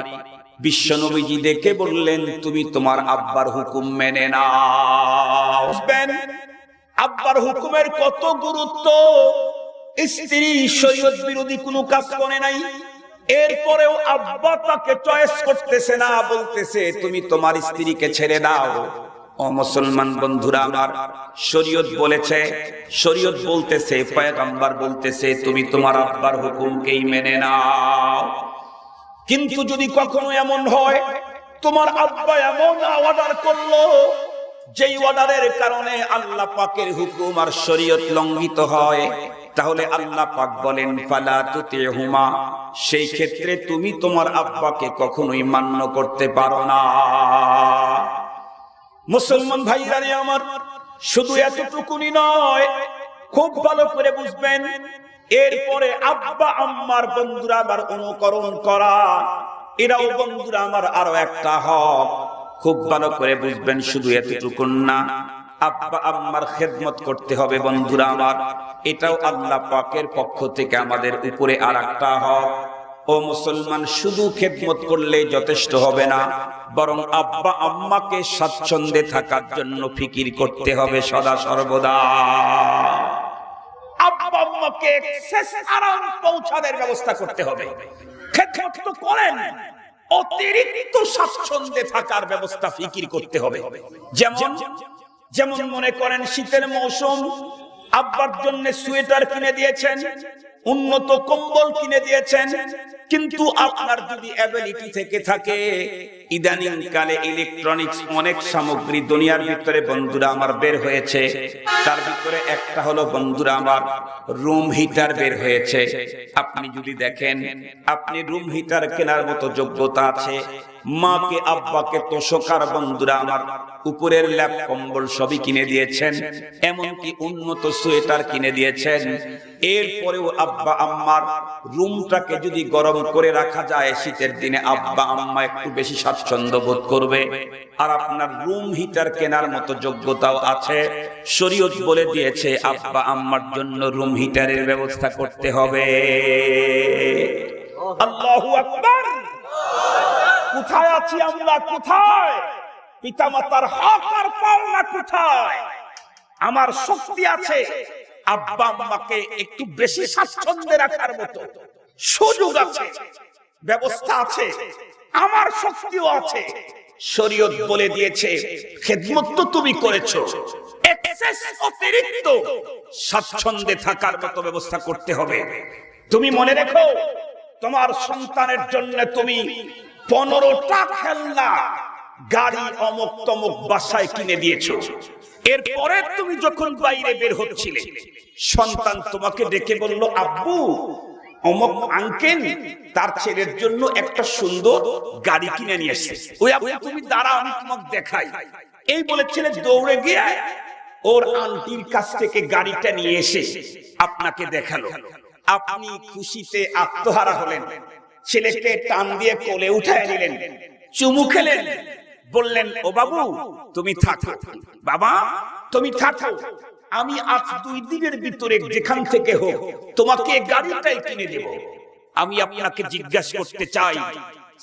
বিশ্বনবীজি দেখে বললেন, তুমি তোমার আব্বার হুকুম মেনে নাও। আব্বার হুকুমের কত গুরুত্ব। স্ত্রী শরীয়ত বিরোধী কোনো কাজ করে নাই, এরপরেও আব্বা তাকে চয়েস করতেছে না, বলতেছে তুমি তোমার স্ত্রীকে ছেড়ে দাও। ও মুসলমান বন্ধুরা আমার, শরীয়ত বলেছে, শরীয়ত বলতেছে, পয়গম্বর বলতেছে, তুমি তোমার আব্বার হুকুমকেই মেনে নাও। কিন্তু যদি কখনো এমন হয় তোমার আব্বা এমন অর্ডার করলো, যেই অর্ডারের কারণে আল্লাহ পাকের হুকুম আর শরীয়ত লঙ্ঘিত হয়, তাহলে আল্লাহ পাক বলেন ফালা তুতিহুমা, সেই ক্ষেত্রে তুমি তোমার আব্বাকে কখনোই মান্য করতে পারো না। মুসলমান ভাইরা আমার, শুধু এতটুকুনি নয়, খুব ভালো করে বুঝবেন, এরপরে আব্বা আম্মার বন্ধুরা আবার অনুকরণ করা, এরাও বন্ধুরা আমার আরো একটা হক। খুব ভালো করে বুঝবেন, শুধু এতটুকুন না, আব্বা আম্মার খেদমত করতে হবে বন্ধুরা আমার, এটাও আল্লাহ পাকের পক্ষ থেকে আমাদের উপরে আর একটা হক। ও মুসলমান, শুধু খেদমত করলে যথেষ্ট হবে না, বরং আব্বা আম্মাকে স্বাচ্ছন্দ্যে থাকার জন্য ফিকির করতে হবে সদা সর্বদা। আব্বা আম্মাকে শেষ আরাম পৌঁছানোর ব্যবস্থা করতে হবে। খেদমত তো করেন, অতিরিক্ত স্বাচ্ছন্দ্যে থাকার ব্যবস্থা ফিকির করতে হবে। যেমন মনে করেন শীতের মৌসুম, আব্বার জন্য সোয়েটার কিনে দিয়েছেন, উন্নত কম্বল কিনে দিয়েছেন, কিন্তু আপনার যদি অ্যাবিলিটি থেকে থাকে, ইদানিং কালে ইলেকট্রনিক্স অনেক সামগ্রী দুনিয়ার ভিতরে বন্ধুরা আমার বের হয়েছে, তার ভিতরে একটা হলো বন্ধুরা আমার রুম হিটার বের হয়েছে। আপনি যদি দেখেন, আপনি রুম হিটার কেনার মতো যোগ্যতা আছে, মাকে আব্বাকে তোষকার বন্ধুরা আমার উপরের ল্যাপ কম্বল সবই কিনে দিয়েছেন, এমনকি উন্নত সোয়েটার কিনে দিয়েছেন। এরপরেও আব্বা আম্মার রুমটাকে যদি গরম করে রাখা যায়, শীতের দিনে আব্বা আম্মা একটু বেশি স্বাচ্ছন্দ্য বোধ করবে। আর আপনার রুম হিটার কেনার মতো যোগ্যতাও আছে, শরীয়ত বলে দিয়েছে আব্বা আম্মার জন্য রুম হিটারের ব্যবস্থা করতে হবে। আল্লাহু আকবার। কোথায় আছি আমরা? কোথায়? পিতামাতার হক আর পাওনা কোথায়? আমার শক্তি আছে, আব্বা আম্মাকে একটু বেশি স্বাচ্ছন্দ্যে রাখার মতো সুযোগ আছে, ব্যবস্থা আছে, আমার শক্তিও আছে। শরীয়ত বলে দিয়েছে খেদমত তো তুমি করেছো, এক্সেস অতিরিক্ত স্বাচ্ছন্দ্যে থাকার মতো ব্যবস্থা করতে হবে। তুমি মনে রেখো, তোমার সন্তানের জন্য তুমি 15টা খেলনা গাড়ি অমুক তমুক বাসায় কিনে দিয়েছো, এরপরে তুমি যখন বাইরে বের হচ্ছিলে, সন্তান তোমাকে ডেকে বলল, আব্বু অমুক আঙ্কেল তার ছেলের জন্য একটা সুন্দর গাড়ি কিনে নিয়ে এসেছে, ওই আব্বু তুমি দাঁড়াও আমি তোমাকে দেখাই। এই বলে ছেলে দৌড়ে গিয়ে ওর আন্টির কাছ থেকে গাড়িটা নিয়ে এসে আপনাকে দেখালো। আপনি খুশিতে আত্মহারা হলেন, ছেলেকে টান দিয়ে কোলে উঠায় নিলেন, চুমু খেলেন, বললেন ও বাবু তুমি থাকো, বাবা তুমি থাকো, আমি আজ 2 দিনের ভিতরে যেখান থেকে হোক তোমাকে গাড়িটাই কিনে দেব। আমি আপনাকে জিজ্ঞাসা করতে চাই,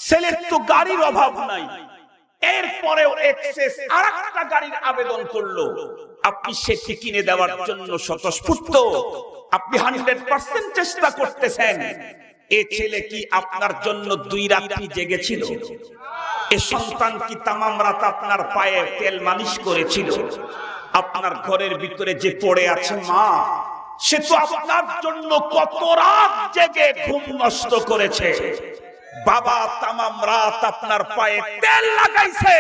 ছেলের তো গাড়ির অভাব নাই, এরপরেও এক্সেস আরেকটা গাড়ির আবেদন করলো, আপনি সেটি কিনে দেওয়ার জন্য স্বতঃস্ফূর্ত, আপনি 100% চেষ্টা করতেছেন। এ ছেলে কি আপনার জন্য 2 রাত্রি জেগেছিল? এ সন্তান কি তামাম রাত আপনার পায়ে তেল মালিশ করেছিল? আপনার ঘরের ভিতরে যে পড়ে আছে মা, সে তো আপনার জন্য কত রাত জেগে ঘুম নষ্ট করেছে। বাবা তামাম রাত আপনার পায়ে তেল লাগাইছে,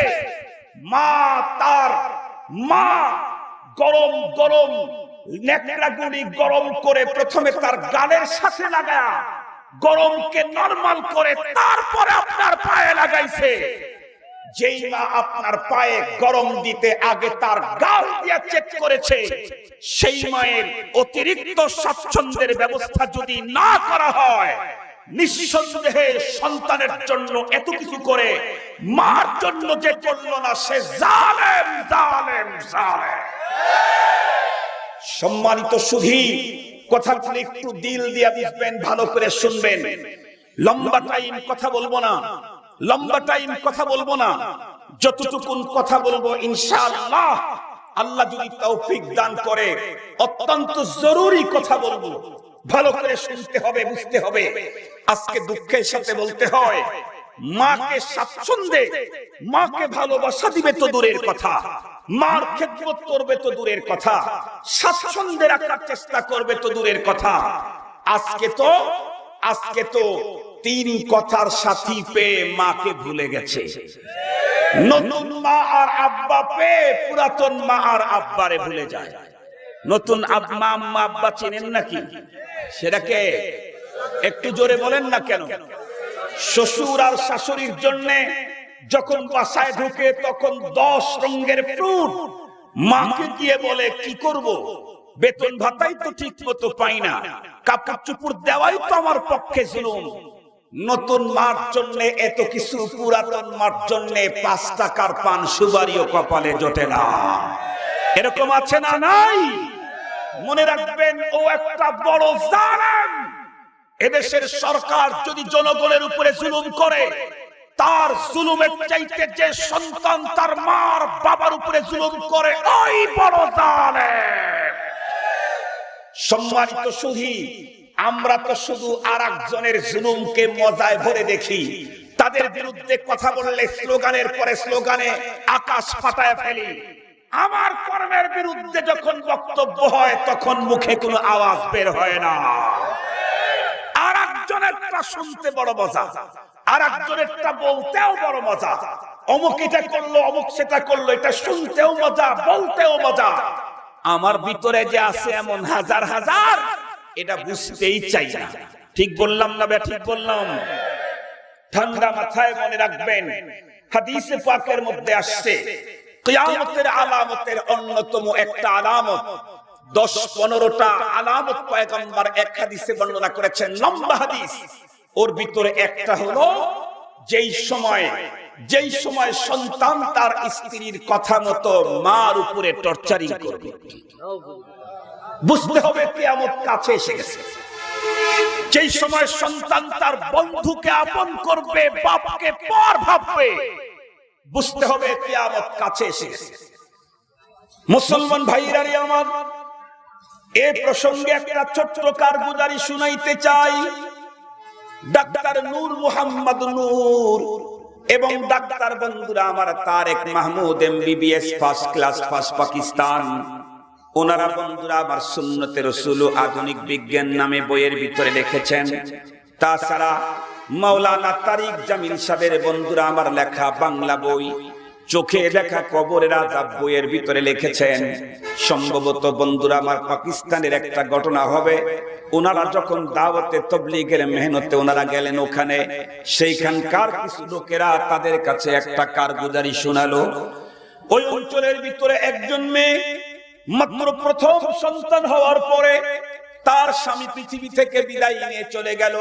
মা গরম গরম নেকড়াগুড়ি গরম করে প্রথমে তার গালের সাথে লাগায়া গরমকে নরমাল করে তারপরে আপনার পায়ে লাগাইছে। যেই মা আপনার পায়ে গরম দিতে আগে তার গাল দিয়ে চেক করেছে, সেই মায়ের অতিরিক্ত স্বাচ্ছন্দ্যের ব্যবস্থা যদি না করা হয়, নিঃসন্দেহে সন্তানের জন্য এত কিছু করে মার জন্য যে করলো না সে জালেম জালেম জালেম। সম্মানিত সুধী, কথাগুলো একটু দিল দিয়ে বুঝবেন, ভালো করে শুনবেন। লম্বা টাইম কথা বলবো না, লম্বা টাইম কথা বলবো না, যতটুকুন কথা বলবো ইনশাআল্লাহ আল্লাহ যদি তৌফিক দান করে অত্যন্ত জরুরি কথা বলবো। ভালো করে শুনতে হবে, বুঝতে হবে। আজকে দুঃখের সাথে বলতে হয়, মাকে স্বাচ্ছন্দ্যে, মাকে ভালোবাসা দিবে তো দূরের কথা, মার খেদমত করবে তো দূরের কথা, স্বাচ্ছন্দ্যে রাখার চেষ্টা করবে তো দূরের কথা। আজকে তো 3 কথার সাথী পেয়ে মাকে ভুলে গেছে। নতুন মা আর আব্বা পেয়ে পুরাতন মা আর আব্বারে ভুলে যায়। নতুন আম্মা আব্বা চেনেন নাকি? সেটাকে একটু জোরে বলেন না কেন? শ্বশুর আর শাশুড়ির জন্য যখন বাসায় ঢুকে তখন 10 রঙের ফ্রুট, মাকে গিয়ে বলে কি করব, বেতন ভাতাই তো ঠিক মতো পাই না, কাপড় চোপড় দেওয়াই তো আমার পক্ষে জুলুম। নতুন মার জন্য এত কিছু, পুরাতন মার জন্য 5 টাকার পান সুপারিও কপালে জোটে না। এরকম আছে না নাই? মনে রাখবেন, ও একটা বড় জালেম। এদেশের সরকার যদি জনগণের উপরে জুলুম করে, তার জুলুমের চাইতে যে সন্তান তার মার বাবার উপরে জুলুম করে, ওই বড় জালেম। সম্মানিত সুধী, আমরা তো শুধু আরেকজনের জুলুমকে মজায় ভরে দেখি, তাদের বিরুদ্ধে কথা বললে স্লোগানের পরে স্লোগানে আকাশ ফাটায় ফেলি। আমার কর্মের বিরুদ্ধে যখন বক্তব্য হয় তখন মুখে কোনো আওয়াজ বের হয় না। আরেকজনেরটা শুনতে বড় মজা, আরেকজনেরটা বলতেও বড় মজা। অমুক এটা করলো, অমুক সেটা করলো, এটা শুনতেও মজা, বলতেও মজা। আমার ভিতরে যে আছে এমন হাজার হাজার, এটা বুঝতেই চাই না। ঠিক বললাম না? ঠিক বললাম? ঠান্ডা মাথায় মনে রাখবেন, হাদিসে পাকের মধ্যে আসছে কিয়ামতের আলামতের অন্যতম একটা আলামত, 10-15টা আলামত পয়গম্বর এক হাদিসে বর্ণনা করেছেন, লম্বা হাদিস। ওর ভিতরে একটা হলো যেই সময় সন্তান তার স্ত্রীর কথা মতো মার উপরে টর্চারিং করবে, বুঝতে হবে কিয়ামত কাছে এসে গেছে। যেই সময় সন্তান তার বন্ধুকে আপন করবে, বাপকে পর ভাববে, বুঝতে হবে কিয়ামত কাছে এসে গেছে। মুসলমান ভাইরা রে আমার, এই প্রসঙ্গে একটা ছোট্ট কারগুজারি শুনাইতে চাই। ডাক্তার নূর মোহাম্মদ নূর এবং ডাক্তার বন্ধুরা আমার Tarek Mahmud MBBS first class first Pakistan, ওনারা বন্ধুরা আমার সুন্নতে রাসূল আধুনিক বিজ্ঞান নামে বইয়ের ভিতরে লিখেছেন। তাছাড়া মাওলানা তারিক জামিল সাহেবের বন্ধুরা আমার লেখা বাংলা বই চোখে দেখা কবরের আযাব বইয়ের ভিতরে লিখেছেন। সম্ভবত বন্ধুরা আমার পাকিস্তানের একটা ঘটনা হবে, ওনারা যখন দাওয়াতে তাবলীগের মেহনতে ওনারা গেলেন ওখানে, সেইখানকার কিছু লোকেরা তাদের কাছে একটা কারগুজারি শোনালো। ওই অঞ্চলের ভিতরে একজন মেয়ে মাত্র প্রথম সন্তান হওয়ার পরে তার স্বামী পৃথিবী থেকে বিদায় নিয়ে চলে গেল।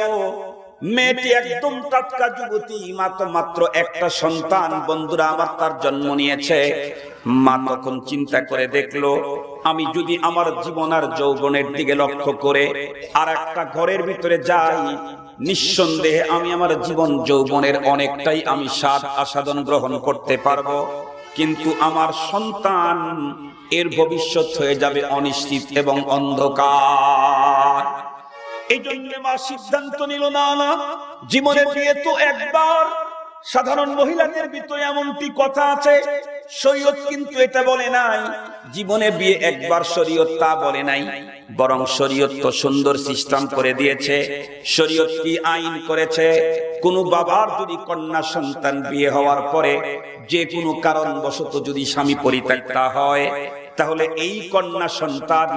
মেয়েটি একদম টাটকা যুবতী, মাত্র একটা সন্তান বন্ধুরা আমার তার জন্ম নিয়েছে। মা তখন চিন্তা করে দেখলো, আমি যদি আমার জীবন আর যৌবনের দিকে লক্ষ্য করে আর একটা ঘরের ভিতরে যাই, নিঃসন্দেহে আমি আমার জীবন যৌবনের অনেকটাই আমি স্বাদ আস্বাদন গ্রহণ করতে পারবো, কিন্তু আমার সন্তান এর ভবিষ্যৎ হয়ে যাবে অনিশ্চিত এবং অন্ধকার। এই জন্য মা সিদ্ধান্ত নিল, না জীবনে বিয়ে তো একবার। সাধারণ মহিলাদের ভিতরে এমনটি কথা আছে, শরীয়ত কিন্তু এটা বলে নাই জীবনে বিয়ে একবার, শরীয়ত তা বলে নাই। বরং শরীয়ত তো সুন্দর সিস্টেম করে দিয়েছে। শরীয়ত কি আইন করেছে, কোন বাবার যদি কন্যা সন্তান বিয়ে হওয়ার পরে যে কোনো কারণবশত যদি স্বামী পরিত্যক্তা হয়, তাহলে এই কন্যা সন্তান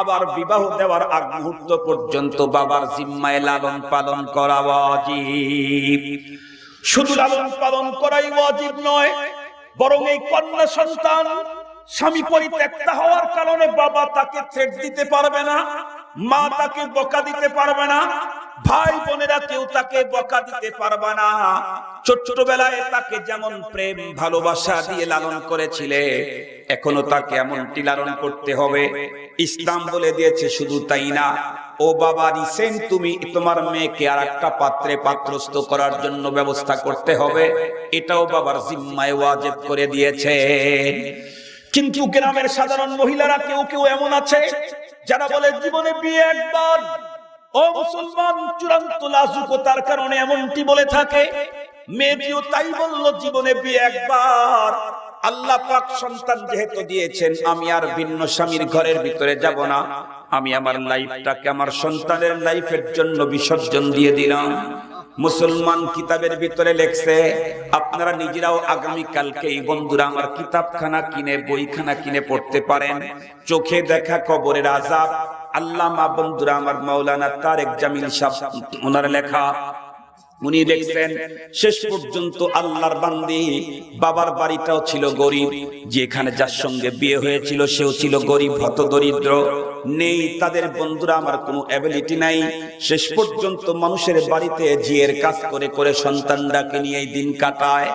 আবার বিবাহ দেওয়ার আগ মুহূর্ত পর্যন্ত বাবার জিম্মায় লালন পালন করা ওয়াজিব। শুধু লালন পালন করাই ওয়াজিব নয়, বরং এই কন্যা সন্তান স্বামী পরিত্যক্তা হওয়ার কারণে বাবা তাকে থ্রেট দিতে পারবে না, মা তাকে বকা দিতে পারবে না, ভাই বোনেরা কেউ তাকে বকা দিতে পারবে না। ছোটবেলায় তাকে যেমন প্রেম ভালোবাসা দিয়ে লালন করেছিলে, এখনো তাকে এমনটি লালন করতে হবে। ইসলাম বলে দিয়েছে শুধু তাই না, ও বাবা রিসেন্ট তুমি তোমার মেয়েকে আর একটা পাত্রে পাত্রস্থ করার জন্য ব্যবস্থা করতে হবে, এটাও বাবার জিম্মায় ওয়াজিব করে দিয়েছে। কিন্তু গ্রামের সাধারণ মহিলারা কেউ এমন আছে যারা বলে জীবনে বিয়ে একবার। ও মুসলমান, চূড়ান্ত লাজুকতার কারণে এমনটি বলে থাকে। মেয়েটিও তাই বলল, জীবনে বিয়ে একবার। আল্লাহ পাক সন্তান যেহেতু দিয়েছেন, আমি আর ভিন্ন স্বামীর ঘরের ভিতরে যাব না, আমি আমার লাইফটাকে আমার সন্তানের লাইফের জন্য বিসর্জন দিয়ে দিলাম। মুসলমান কিতাবের ভিতরে লেখছে, আপনারা নিজেরাও আগামী কালকে এই বন্ধুরা আমার কিতাবখানা কিনে বইখানা কিনে পড়তে পারেন। চোখে দেখা কবরের আযাব, আল্লামা বন্ধুরা আমার মাওলানা তারেক জামিল সাহেব ওনার লেখা। উনি দেখছেন শেষ পর্যন্ত আল্লাহর বান্দি বাবার বাড়িটাও ছিল গরিব, যেখানে যার সঙ্গে বিয়ে হয়েছিল সেও ছিল গরিব, হত দরিদ্র, নেই তাদের বন্ধুরা আমার কোনো অ্যাবিলিটি নাই। শেষ পর্যন্ত মানুষের বাড়িতে জিয়ের কাজ করে করে সন্তানটাকে নিয়ে দিন কাটায়।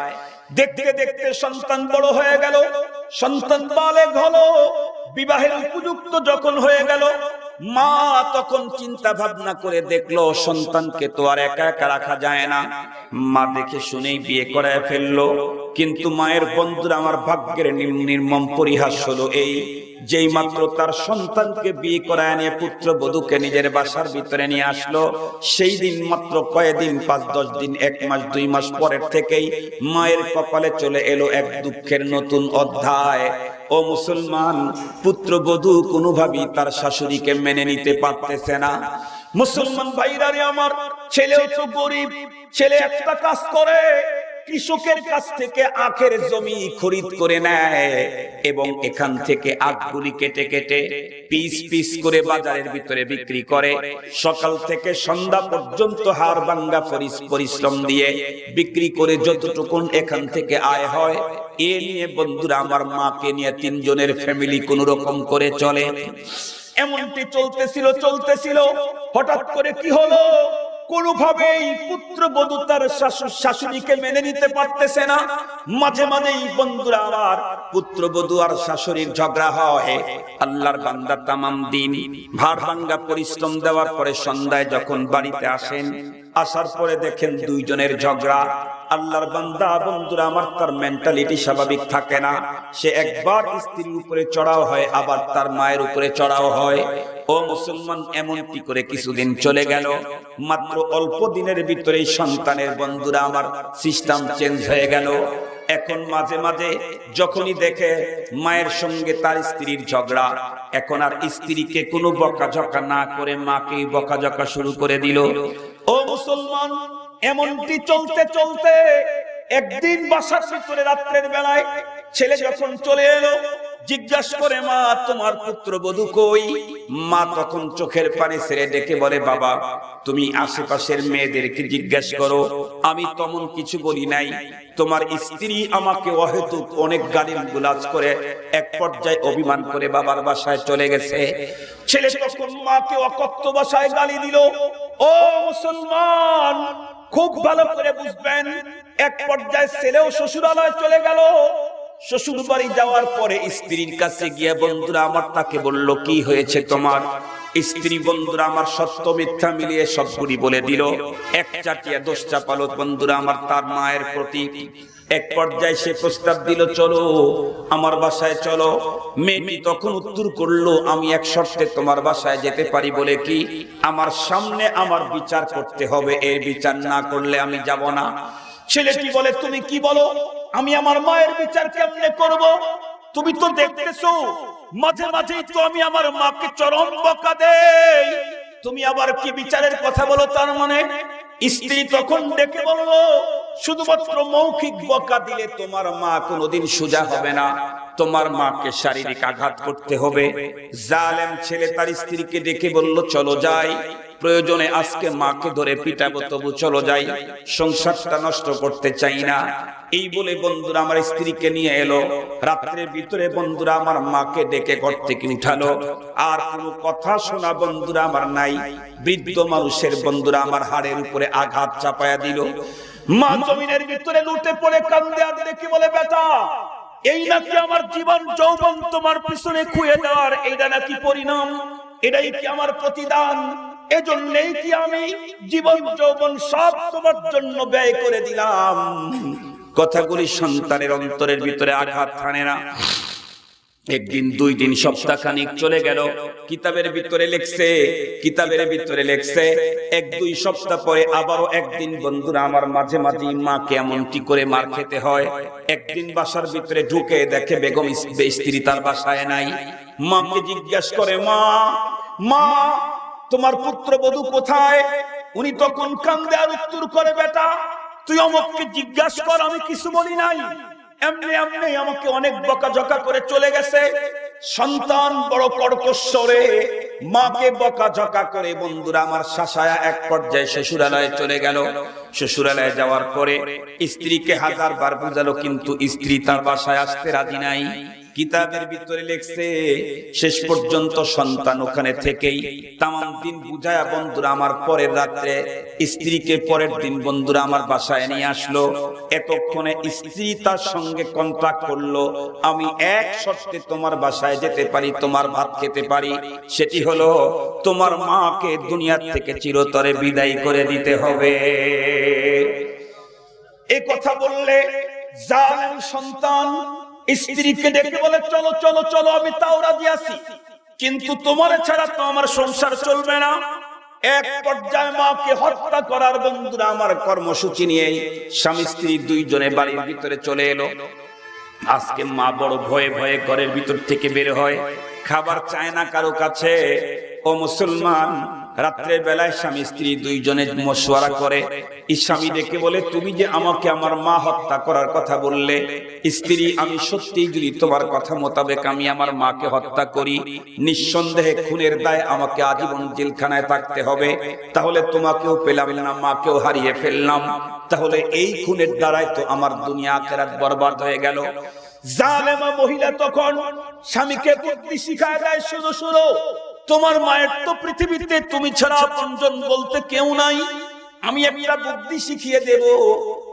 দেখতে দেখতে সন্তান বড় হয়ে গেল, সন্তান বালেগ হলো, বিবাহের উপযুক্ত যখন হয়ে গেল, মা তখন চিন্তা ভাবনা করে দেখলো সন্তানকে তো আর একা একা রাখা যায় না। মা দেখে শুনেই বিয়ে করায় ফেললো। কিন্তু মায়ের বন্ধুরা আমার ভাগ্যের নির্মম পরিহাস হলো এই, যেই মাত্র তার সন্তানকে বিয়ে করায় নিয়ে পুত্র বধূকে নিজের বাসার ভিতরে নিয়ে আসলো, সেই দিন মাত্র কয়েকদিন 5-10 দিন 1 মাস 2 মাস পরের থেকেই মায়ের কপালে চলে এলো এক দুঃখের নতুন অধ্যায়। ও মুসলমান, পুত্র বধূ কোনোভাবেই তার শাশুড়িকে মেনে নিতে পারতেছে না। মুসলমান ভাইরা রে আমার, ছেলেও তো গরিব, ছেলে একটা কাজ করে, কৃষকের কাছ থেকে আখের জমি খরিদ করে নেয় এবং এখান থেকে আখগুলি কেটে কেটে পিস পিস করে বাজারের ভিতরে বিক্রি করে। সকাল থেকে সন্ধ্যা পর্যন্ত হাড় ভাঙ্গা পরিশ্রম দিয়ে বিক্রি করে যতটুকু এখান থেকে আয় হয়, এ নিয়ে বন্ধুরা আমার মাকে নিয়ে 3 জনের ফ্যামিলি কোন রকম করে চলে। এমনটি চলতেছিল, হঠাৎ করে কি হলো, কোনোভাবেই পুত্র বধূ তার শাশুড়িকে মেনে নিতে পারতেছে না। মাঝে মাঝেই বন্ধুরা আমার পুত্র বধূ আর শাশুড়ির ঝগড়া হয়। আল্লাহর বান্দা তামাম দিন ভার ভাঙ্গা পরিশ্রম দেওয়ার পরে সন্ধ্যায় যখন বাড়িতে আসেন, আসার পরে দেখেন 2 জনের ঝগড়া। আল্লাহর বান্দা বন্ধুরা আমার, তার মেন্টালিটি স্বাভাবিক থাকে না। সে একবার স্ত্রীর উপরে চড়াও হয়, আবার তার মায়ের উপরে চড়াও হয়। ও মুসলমান, এমনটি করে কিছুদিন চলে গেল। মাত্র অল্প দিনের ভিতরেই সন্তানের বন্ধুরা আমার সিস্টেম চেঞ্জ হয়ে গেল। এখন মাঝে মাঝে যখনই দেখে মায়ের সঙ্গে তার স্ত্রীর ঝগড়া, এখন আর স্ত্রীকে কোনো বকাঝকা না করে মাকেই বকাঝকা শুরু করে দিল। ও মুসলমান, এমনটি চলতে চলতে একদিন বাসার ভিতরে রাত্রের বেলায় ছেলে যখন চলে এলো, জিজ্ঞাসা করে, মা তোমার পুত্রবধূ কই? মা তখন চোখের পানি ছেড়ে ডেকে বলে, বাবা তুমি আশেপাশের মেয়েদেরকে জিজ্ঞাসা করো, আমি তেমন কিছু বলি নাই, তোমার স্ত্রী আমাকে অহেতুক অনেক গালিগালাজ করে এক পর্যায়ে অভিমান করে বাবার বাসায় চলে গেছে। ছেলে তখন মাকে অকথ্য ভাষায় গালি দিল। ও মুসলমান, খুব ভালো করে বুঝবেন, এক পর্যায়ে ছেলেও শ্বশুরালয়ে চলে গেল। শ্বশুর বাড়ি যাওয়ার পরে স্ত্রীর কাছে গিয়ে বন্ধুরা আমার তাকে বলল, কি হয়েছে তোমার? স্ত্রী বন্ধুরা আমার সত্য মিথ্যা মিলিয়ে সবগুলি বলে দিল। এক চাটিয়া দোষ চাপালো বন্ধুরা আমার তার মায়ের প্রতি। এক পর্যায়ে সে প্রস্তাব দিল, চলো আমার বাসায় চলো। মেয়েটি তখন উত্তর করলো, আমি এক শর্তে তোমার বাসায় যেতে পারি। বলে কি? আমার সামনে আমার বিচার করতে হবে, এর বিচার না করলে আমি যাব না। ছেলেটি বলে, তুমি কি বলো? আমি আমার মায়ের বিচার কেমনে করব? তুমি তো দেখতেছো মাঝে মাঝেই তো আমি আমার মাকে চরম বকা দেই, তুমি আবার কি বিচারের কথা বলো? তার মানে স্ত্রী তখন ডেকে বলল, শুধুমাত্র মৌখিক বকা দিলে তোমার মা কোনোদিন সোজা হবে না, তোমার মাকে শারীরিক আঘাত করতে হবে। জালেম ছেলে তার স্ত্রীকে ডেকে বলল, চলো যাই, প্রয়োজনে আজকে মাকে ধরে পিটাবো, তবু চলো যাই, সংসারটা নষ্ট করতে চাই না। এই বলে বন্ধুরা আমার স্ত্রীকে নিয়ে এলো। রাত্রের ভিতরে বন্ধুরা আমার মাকে ডেকে ঘর থেকে উঠালো। আর কোনো কথা শোনা বন্ধুরা আমার নাই। বৃদ্ধ মানুষের বন্ধুরা আমার হাড়ের উপরে আঘাত চাপায়া দিল। মা জমিনের ভিতরে লুটে পড়ে কান্দে আর দেখে বলে, বেটা, এই নাকি আমার জীবন যৌবন তোমার পিছনে খুঁয়ে দেওয়ার? এইটা নাকি পরিণাম? এটাই কি আমার প্রতিদান? এজন্যই কি আমি জীবন যৌবন সব তোমার জন্য ব্যয় করে দিলাম? কথাগুলি সন্তানের অন্তরের ভিতরে আঘাত হানে না? একদিন, দুই দিন, সপ্তাহখানিক চলে গেল। কিতাবের ভিতরে লেখছে এক দুই সপ্তাহ পরে আবারও একদিন বন্ধুরা আমার মাঝে মাঝে মাকে এমনটি করে মার খেতে হয়। একদিন বাসার ভিতরে ঢুকে দেখে বেগম স্ত্রী তার বাসায় নাই। মাকে জিজ্ঞেস করে, মা তোমার পুত্রবধূ কোথায়? উনি তখন কান্দে আর উত্তর করে, বেটা, তুই আমাকে জিজ্ঞাসা কর, আমি কিছু বলি নাই, এমনি এমনি আমাকে অনেক বকাঝকা করে চলে গেছে। সন্তান বড় কর্কশ্বরে মাকে বকাঝকা করে বন্ধুরা আমার শাসায়া এক পর্যায়ে শ্বশুরালয়ে চলে গেল। শ্বশুরালয়ে যাওয়ার পরে স্ত্রীকে হাজারবার বুঝালো, কিন্তু স্ত্রী তার বাসায় আসতে রাজি নাই। কিতাবের ভিতরে লেখছে শেষ পর্যন্ত সন্তান ওখানে থেকেই তামাম দিন বুঝায়া বন্ধুরা আমার পরের রাত্রে স্ত্রীকে পরের দিন বন্ধুরা আমার বাসায় নিয়ে আসলো। এতক্ষণে স্ত্রী তার সঙ্গে কন্ট্রাক্ট করলো, আমি এক শর্তে তোমার বাসায় যেতে পারি, তোমার ভাত খেতে পারি। সেটি হলো তোমার মাকে দুনিয়ার থেকে চিরতরে বিদায় করে দিতে হবে। এই কথা বললে জালেম সন্তান স্ত্রীকে ডেকে বলে, চলো চলো চলো, আমি তাও রাজি আছি, কিন্তু তোমার ছাড়া তো আমার সংসার চলবে না। এক পর্যায়ে মাকে হত্যা করার বন্ধুরা আমার কর্মসূচি নিয়ে স্বামী স্ত্রী দুইজনে বাড়ির ভিতরে চলে এলো। আজকে মা বড় ভয়ে ভয়ে ঘরের ভিতর থেকে বের হয়, খাবার চায় না কারো কাছে। ও মুসলমান, রাত্রের বেলায় স্বামী স্ত্রী দুইজনে মশওয়ারা করে। স্বামী ডেকে বলে, তুমি যে আমাকে আমার মা হত্যা করার কথা বললে, স্ত্রী, আমি সত্যি যদি তোমার কথা মোতাবেক আমি আমার মাকে হত্যা করি, নিঃসন্দেহে খুনের দায় আমাকে আজীবন জেলখানায় থাকতে হবে। তাহলে তোমাকেও পেলাম না, মাকেও হারিয়ে ফেললাম, তাহলে এই খুনের দ্বারাই তো আমার দুনিয়া আখিরাত বরবাদ হয়ে গেল। জালেমা মহিলা তখন স্বামীকে বুদ্ধি শিখায় দেয়, শুনো শুনো, তোমার মায়ের তো পৃথিবীতে তুমি ছাড়া আপনজন বলতে কেউ নাই, আমি একটা বুদ্ধি শিখিয়ে দেব।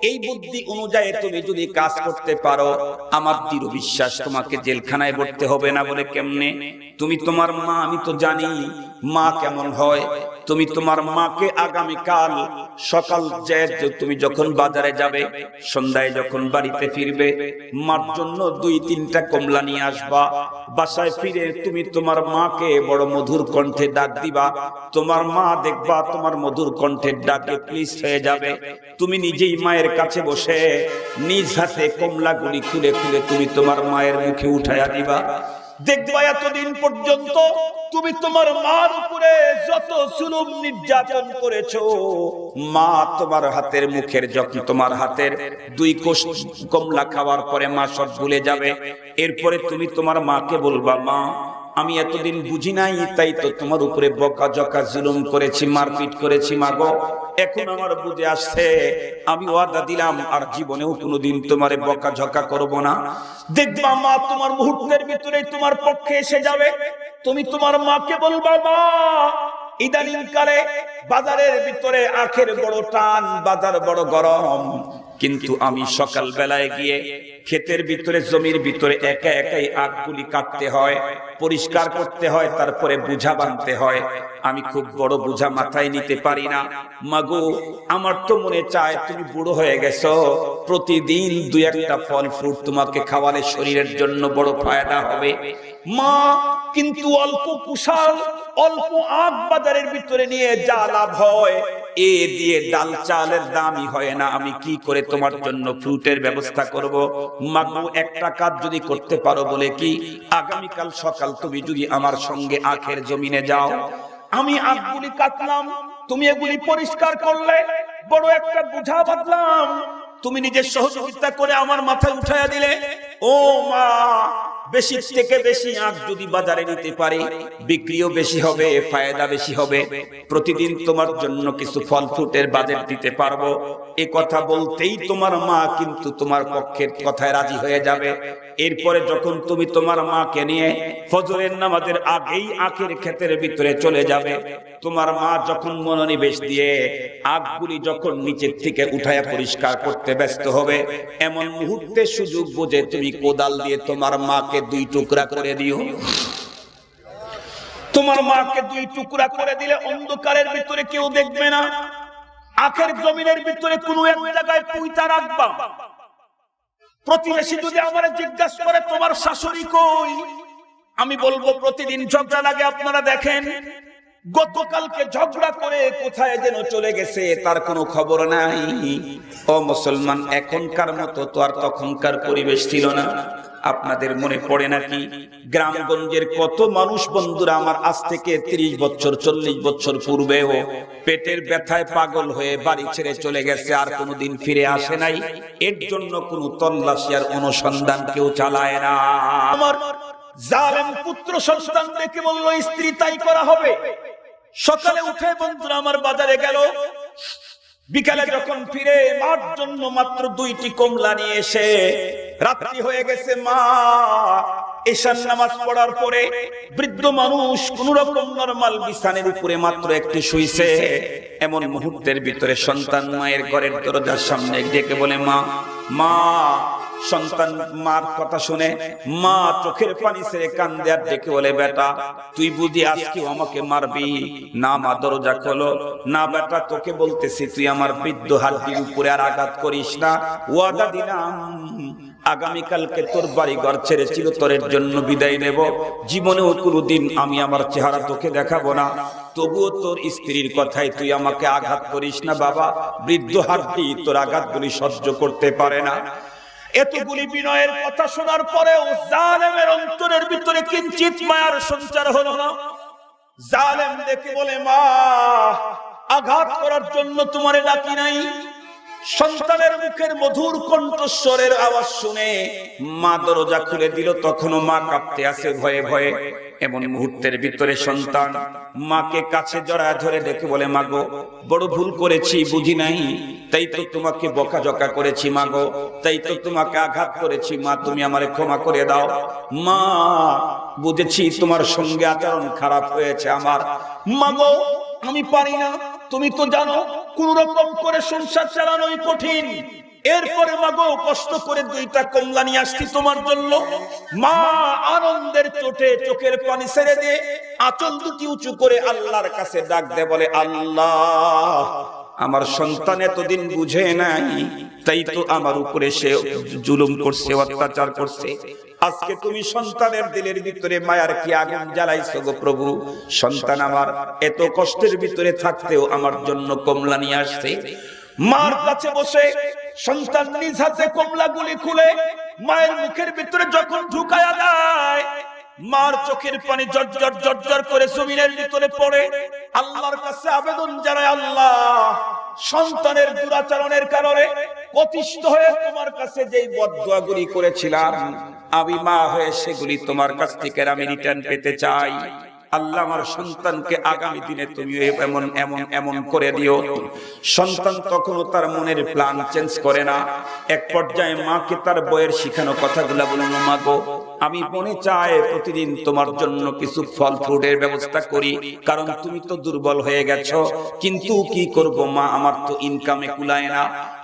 এই বুদ্ধি অনুযায়ী তুমি যদি কাজ করতে পারো, আমার দৃঢ় বিশ্বাস তোমাকে জেলখানায় ভরতে হবে না। বলে, কেমনে? তুমি তোমার মা, আমি তো জানি মা কেমন হয়। তুমি তোমার মাকে আগামীকাল সকাল তুমি যখন বাজারে যাবে, সন্ধ্যায় যখন বাড়িতে ফিরবে, মার জন্য 2-3টা কমলা নিয়ে আসবা। বাসায় ফিরে তুমি তোমার মাকে বড় মধুর কণ্ঠে ডাক দিবা। তোমার মা দেখবা তোমার মধুর কণ্ঠের ডাকে প্লিজ হয়ে যাবে। তুমি নিজেই মায়ের কাছে বসে নিজ হাতে কমলাগুলি খুলে খুলে তুমি তোমার মায়ের মুখে উঠাইয়া দিবা। দেখবা এতদিন পর্যন্ত তুমি তোমার মার উপরে যত জুলুম নির্যাতন করেছো, মা তোমার হাতের মুখের যখন তোমার হাতের 2 কোষ কমলা খাওয়ার পরে মা সব ভুলে যাবে। এরপরে তুমি তোমার মাকে বলবা, মা আমি এতদিন বুঝি নাই, তাই তো তোমার উপরে বকাঝকা জুলুম করেছি, মারপিট করেছি মাগো। এখন আমার বুঝে আসছে, আমি ওয়াদা দিলাম আর জীবনেও কোনোদিন তোমারে বকাঝকা করব না। দেখবা মা তোমার মুহূর্তের ভিতরে তোমার পক্ষে এসে যাবে। তুমি তোমার মাকে বলবা, মা ইদানিং কালে বাজারের ভিতরে আখের বড় টান, বাজার বড় গরম, কিন্তু আমি সকাল বেলায় গিয়ে ক্ষেতের ভিতরে জমির ভিতরে একা একাই আখগুলি কাটতে হয়, পরিষ্কার করতে হয়, তারপরে বোঝা বাঁধতে হয়। আমি খুব বড় বোঝা মাথায় নিতে পারি না। মাগো আমার তো মনে চায় তুমি বুড়ো হয়ে গেছো, প্রতিদিন দুই একটা ফল ফ্রুট তোমাকে খাওয়ালে শরীরের জন্য বড় ফায়দা হবে। মা কিন্তু অল্প কুশাল, অল্প আখ বাজারের ভিতরে নিয়ে যা লাভ হয় এ দিয়ে ডাল চালের দামই হয় না। আমি কি করে তোমার জন্য ফ্রুটের ব্যবস্থা করব? মাগো একটা কাজ যদি করতে পারো বলে কি, আগামীকাল সকাল তুমি যদি আমার সঙ্গে আখের জমিনে যাও, আমি আখগুলি কাটলাম, তুমি এগুলি পরিষ্কার করলে, বড় একটা বোঝা বাঁধলাম, তুমি নিজের সহযোগিতা করে আমার মাথায় উঠাইয়া দিলে। ও মা, বেশি থেকে বেশি আখ যদি বাজারে নিতে পারি, বিক্রিও বেশি হবে, ফায়দা বেশি হবে, প্রতিদিন তোমার জন্য কিছু ফল ফ্রুটের বাজার দিতে পারবো। এ কথা বলতেই তোমার মা কিন্তু তোমার পক্ষের কথায় রাজি হয়ে যাবে। এরপরে যখন তুমি তোমার মাকে নিয়ে ফজরের নামাজের আগেই আখের ক্ষেতের ভিতরে চলে যাবে, তোমার মা যখন মনোনিবেশ দিয়ে আখগুলি যখন নিচের থেকে উঠায়া পরিষ্কার করতে ব্যস্ত হবে, এমন মুহূর্তে সুযোগ বুঝে তুমি কোদাল দিয়ে তোমার মাকে দুই টুকরা করে দিও। তোমার মাকে দুই টুকরা করে দিলে অন্ধকারের ভিতরে কেউ দেখবে না। আখের জমিনের ভিতরে কোনো এক জায়গায় পুঁতা রাখবা। প্রতিবেশী যদি আমার জিজ্ঞাসা করে তোমার শাশুড়ি কই, আমি বলবো প্রতিদিন ঝগড়া লাগে, আপনারা দেখেন গতকালকে ঝগড়া করে কোথায় যেন চলে গেছে, তার কোনো খবর নাই। ও মুসলমান, এখনকার মতো তো আর তখনকার পরিবেশ ছিল না। আপনাদের মনে পড়ে নাকি গ্রামগঞ্জের কত মানুষ বন্ধুরা আমার আজ থেকে 30 বছর 40 বছর পূর্বেও পেটের ব্যথায় পাগল হয়ে বাড়ি ছেড়ে চলে গেছে, আর কোনোদিন ফিরে আসে নাই। এর জন্য কোনো তল্লাশি আর অনুসন্ধান কেউ চালায় না। আমার জালেম পুত্র সন্তান দেখে বলল স্ত্রী তাই করা হবে। সকালে উঠে বন্ধুরা আমার বাজারে গেল, বিকালে যখন ফিরে মার জন্য মাত্র 2টি কমলা নিয়ে এসে রাত্রি হয়ে গেছে। মা এশার নামাজ পড়ার পরে বৃদ্ধ মানুষ কোন রকম নরমাল বিছানার উপরে মাত্র একটু শুইছে। এমন মুহূর্তের ভিতরে সন্তান মায়ের ঘরের দরজার সামনে ডেকে বলে, মা মা। সন্তান মার কথা শুনে মা চোখের পানি ছেড়ে কান্দে আর ডেকে বলে, বেটা তুই বুঝি আজকেও আমাকে মারবি? না মা, দরজা খোলো। না বেটা, তোকে বলতেছি তুই আমার বৃদ্ধ হাড্ডির উপরে আর আঘাত করিস না। ওয়াদা দিলাম আগামীকালকে তোর বাড়ি ঘর ছেড়ে চিরতরের জন্য বিদায় নেব, জীবনেও কোনোদিন আমি আমার চেহারা তোকে দেখাবো না। তবুও তোর স্ত্রীর কথাই তুই আমাকে আঘাত করিস না বাবা, বৃদ্ধ হাড্ডি তোর আঘাতগুলি সহ্য করতে পারে না। এতগুলি বিনয়ের কথা শোনার পরেও জালেমের অন্তরের ভিতরে কিঞ্চিত মায়ার সঞ্চার হলো না। জালেম দেখে বলে, মা আঘাত করার জন্য তোমারে ডাকি নাই। সন্তানের মুখের মধুর কণ্ঠস্বরের আওয়াজ শুনে মা দরজা খুলে দিল। তখনও মা কাঁপতে আছে ভয়ে ভয়ে। এমন মুহূর্তের ভিতরে সন্তান মাকে কাছে জড়ায় ধরে ডেকে বলে, মাগো বড় ভুল করেছি, বুঝি নাই, তাই তো তোমাকে বকাঝকা করেছি মাগো, তাই তো তোমাকে আঘাত করেছি মা, তুমি আমারে ক্ষমা করে দাও। মা বুঝেছি তোমার সঙ্গে আচরণ খারাপ হয়েছে আমার। মাগো আমি পারি না, তুমি তো জানো কোন রকম করে সংসার চালানোই কঠিন। এরপরে মাগো কষ্ট করে 2টা কমলা নিয়ে আসছি তোমার জন্য। মা আনন্দের চোটে চোখের পানি ছেড়ে দিয়ে আঁচল দুটি উঁচু করে আল্লাহর কাছে ডাক দে, বলে, আল্লাহ আমার সন্তান এতদিন বুঝে নাই, তাই তো আমার উপরে সে জুলুম করছে, অত্যাচার করছে। আজকে তুমি সন্তানের দিলের ভিতরে মায়ার কি আগুন জ্বালাইছো গো প্রভু। সন্তান আমার এত কষ্টের ভিতরে থাকতেও আমার জন্য কমলা নিয়ে আসছে। মার কাছে বসে সন্তান নিজ হাতে কমলাগুলি খুলে মায়ের মুখের ভিতরে যখন ঢুকায়া দেয়, মার চোখের পানি জর্জর জর্জর করে জমিনের ভিতরে পড়ে। আল্লাহর কাছে আবেদন জানায়, আল্লাহ সন্তানের দুরাচরণের কারণে প্রতিষ্ঠিত হয়ে তোমার কাছে যেই বদদুয়াগুলি করেছিলাম, আমি মা হয়ে সেগুলি তোমার কাছ থেকে আমি রিটার্ন পেতে চাই। আল্লাহ আমার সন্তানকে আগামী দিনে তুমি এমন এমন এমন করে দিও। সন্তান তখনও তার মনের প্ল্যান চেঞ্জ করে না। এক পর্যায়ে মাকে তার বইয়ের শিখানো কথাগুলা বলল, মা গো, আমি মনে চাই প্রতিদিন তোমার জন্য কিছু ফল ফ্রুটের ব্যবস্থা করি, কারণ তুমি তো দুর্বল হয়ে গেছো। কিন্তু কি করব মা, আমার তো ইনকামে কুলায় না।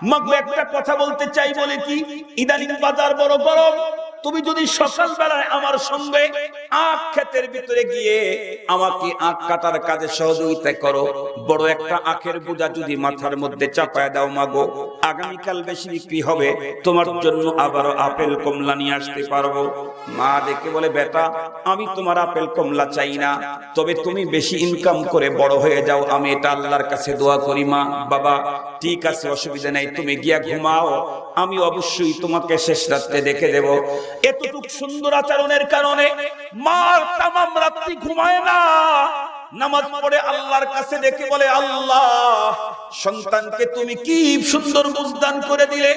মা গো, একটা কথা বলতে চাই, বলে কি, ইদানিং বাজার বড় গরম, তুমি যদি সকাল বেলায় আমার সঙ্গে আখ ক্ষেতের ভিতরে গিয়ে আমাকে আখ কাটার কাজে সহযোগিতা করো, বড় একটা আখের বোঝা যদি মাথার মধ্যে চাপায় দাও মা গো, আগামীকাল বেশি বিক্রি হবে, তোমার জন্য আবারও আপেল কমলা নিয়ে আসতে পারবো। মা দেখে বলে, বেটা, আমি তোমার আপেল কমলা চাই না, তবে তুমি বেশি ইনকাম করে বড় হয়ে যাও, আমি এটা আল্লাহর কাছে দোয়া করি। মা, বাবা, ঠিক আছে, অসুবিধা নাই, তুমি গিয়া ঘুমাও, আমি অবশ্যই তোমাকে শেষ রাত্রে দেখে দেব। এতটুক সুন্দর আচরণের কারণে মার তামাম রাত্রি ঘুমায় না, নামাজ পড়ে আল্লাহর কাছে ডেকে বলে, আল্লাহ, সন্তানকে তুমি কি সুন্দর বুঝদান করে দিলে,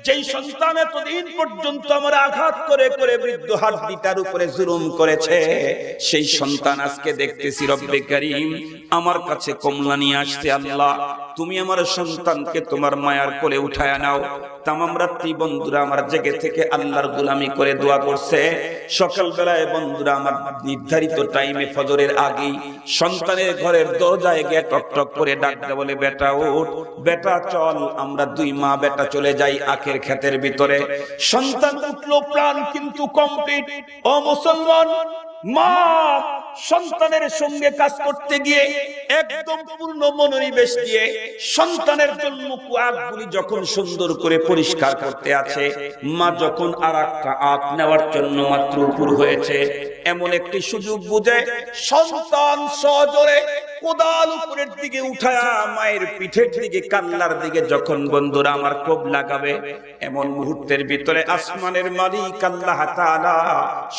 যেই সন্তান এতদিন পর্যন্ত আমার আঘাত করে করে বৃদ্ধ হাড্ডিটার উপরে জুলুম করেছে, সেই সন্তান আজকে দেখতেছি রব্বে কারীম আমার কাছে কমলা নিয়ে আসছে। আল্লাহ, তুমি আমার সন্তানকে তোমার মায়ার কোলে উঠায়া নাও। তামাম রাত্রি বন্ধুরা আমার জেগে থেকে আল্লাহর গোলামি করে দোয়া করছে। সকাল বেলায় বন্ধুরা আমার নির্ধারিত টাইমে ফজরের আগেই সন্তানের ঘরের দরজায় গিয়ে টক টক করে ডাকতে বলে, বেটা ওঠ, বেটা চল, আমরা দুই মা বেটা চলে যাই আখের ক্ষেতের ভিতরে। সন্তান উঠলো, প্রাণ কিন্তু কমপ্লিট। ও মুসলমান, মা সন্তানের সঙ্গে কাজ করতে গিয়ে একদম পূর্ণ মনোনিবেশ দিয়ে সন্তানের জন্য আখগুলি যখন সুন্দর করে পরিষ্কার করতে আছে, মা যখন আর একটা আখ নেওয়ার জন্য মাত্র উপর হয়েছে, এমন একটি সুযোগ বুঝে সন্তান সজোরে কোদাল উপরের দিকে উঠায়া মায়ের পিঠের দিকে কান্নার দিকে যখন বন্ধুরা আমার কোপ লাগাবে, এমন মুহূর্তের ভিতরে আসমানের মালিক আল্লাহ তাআলা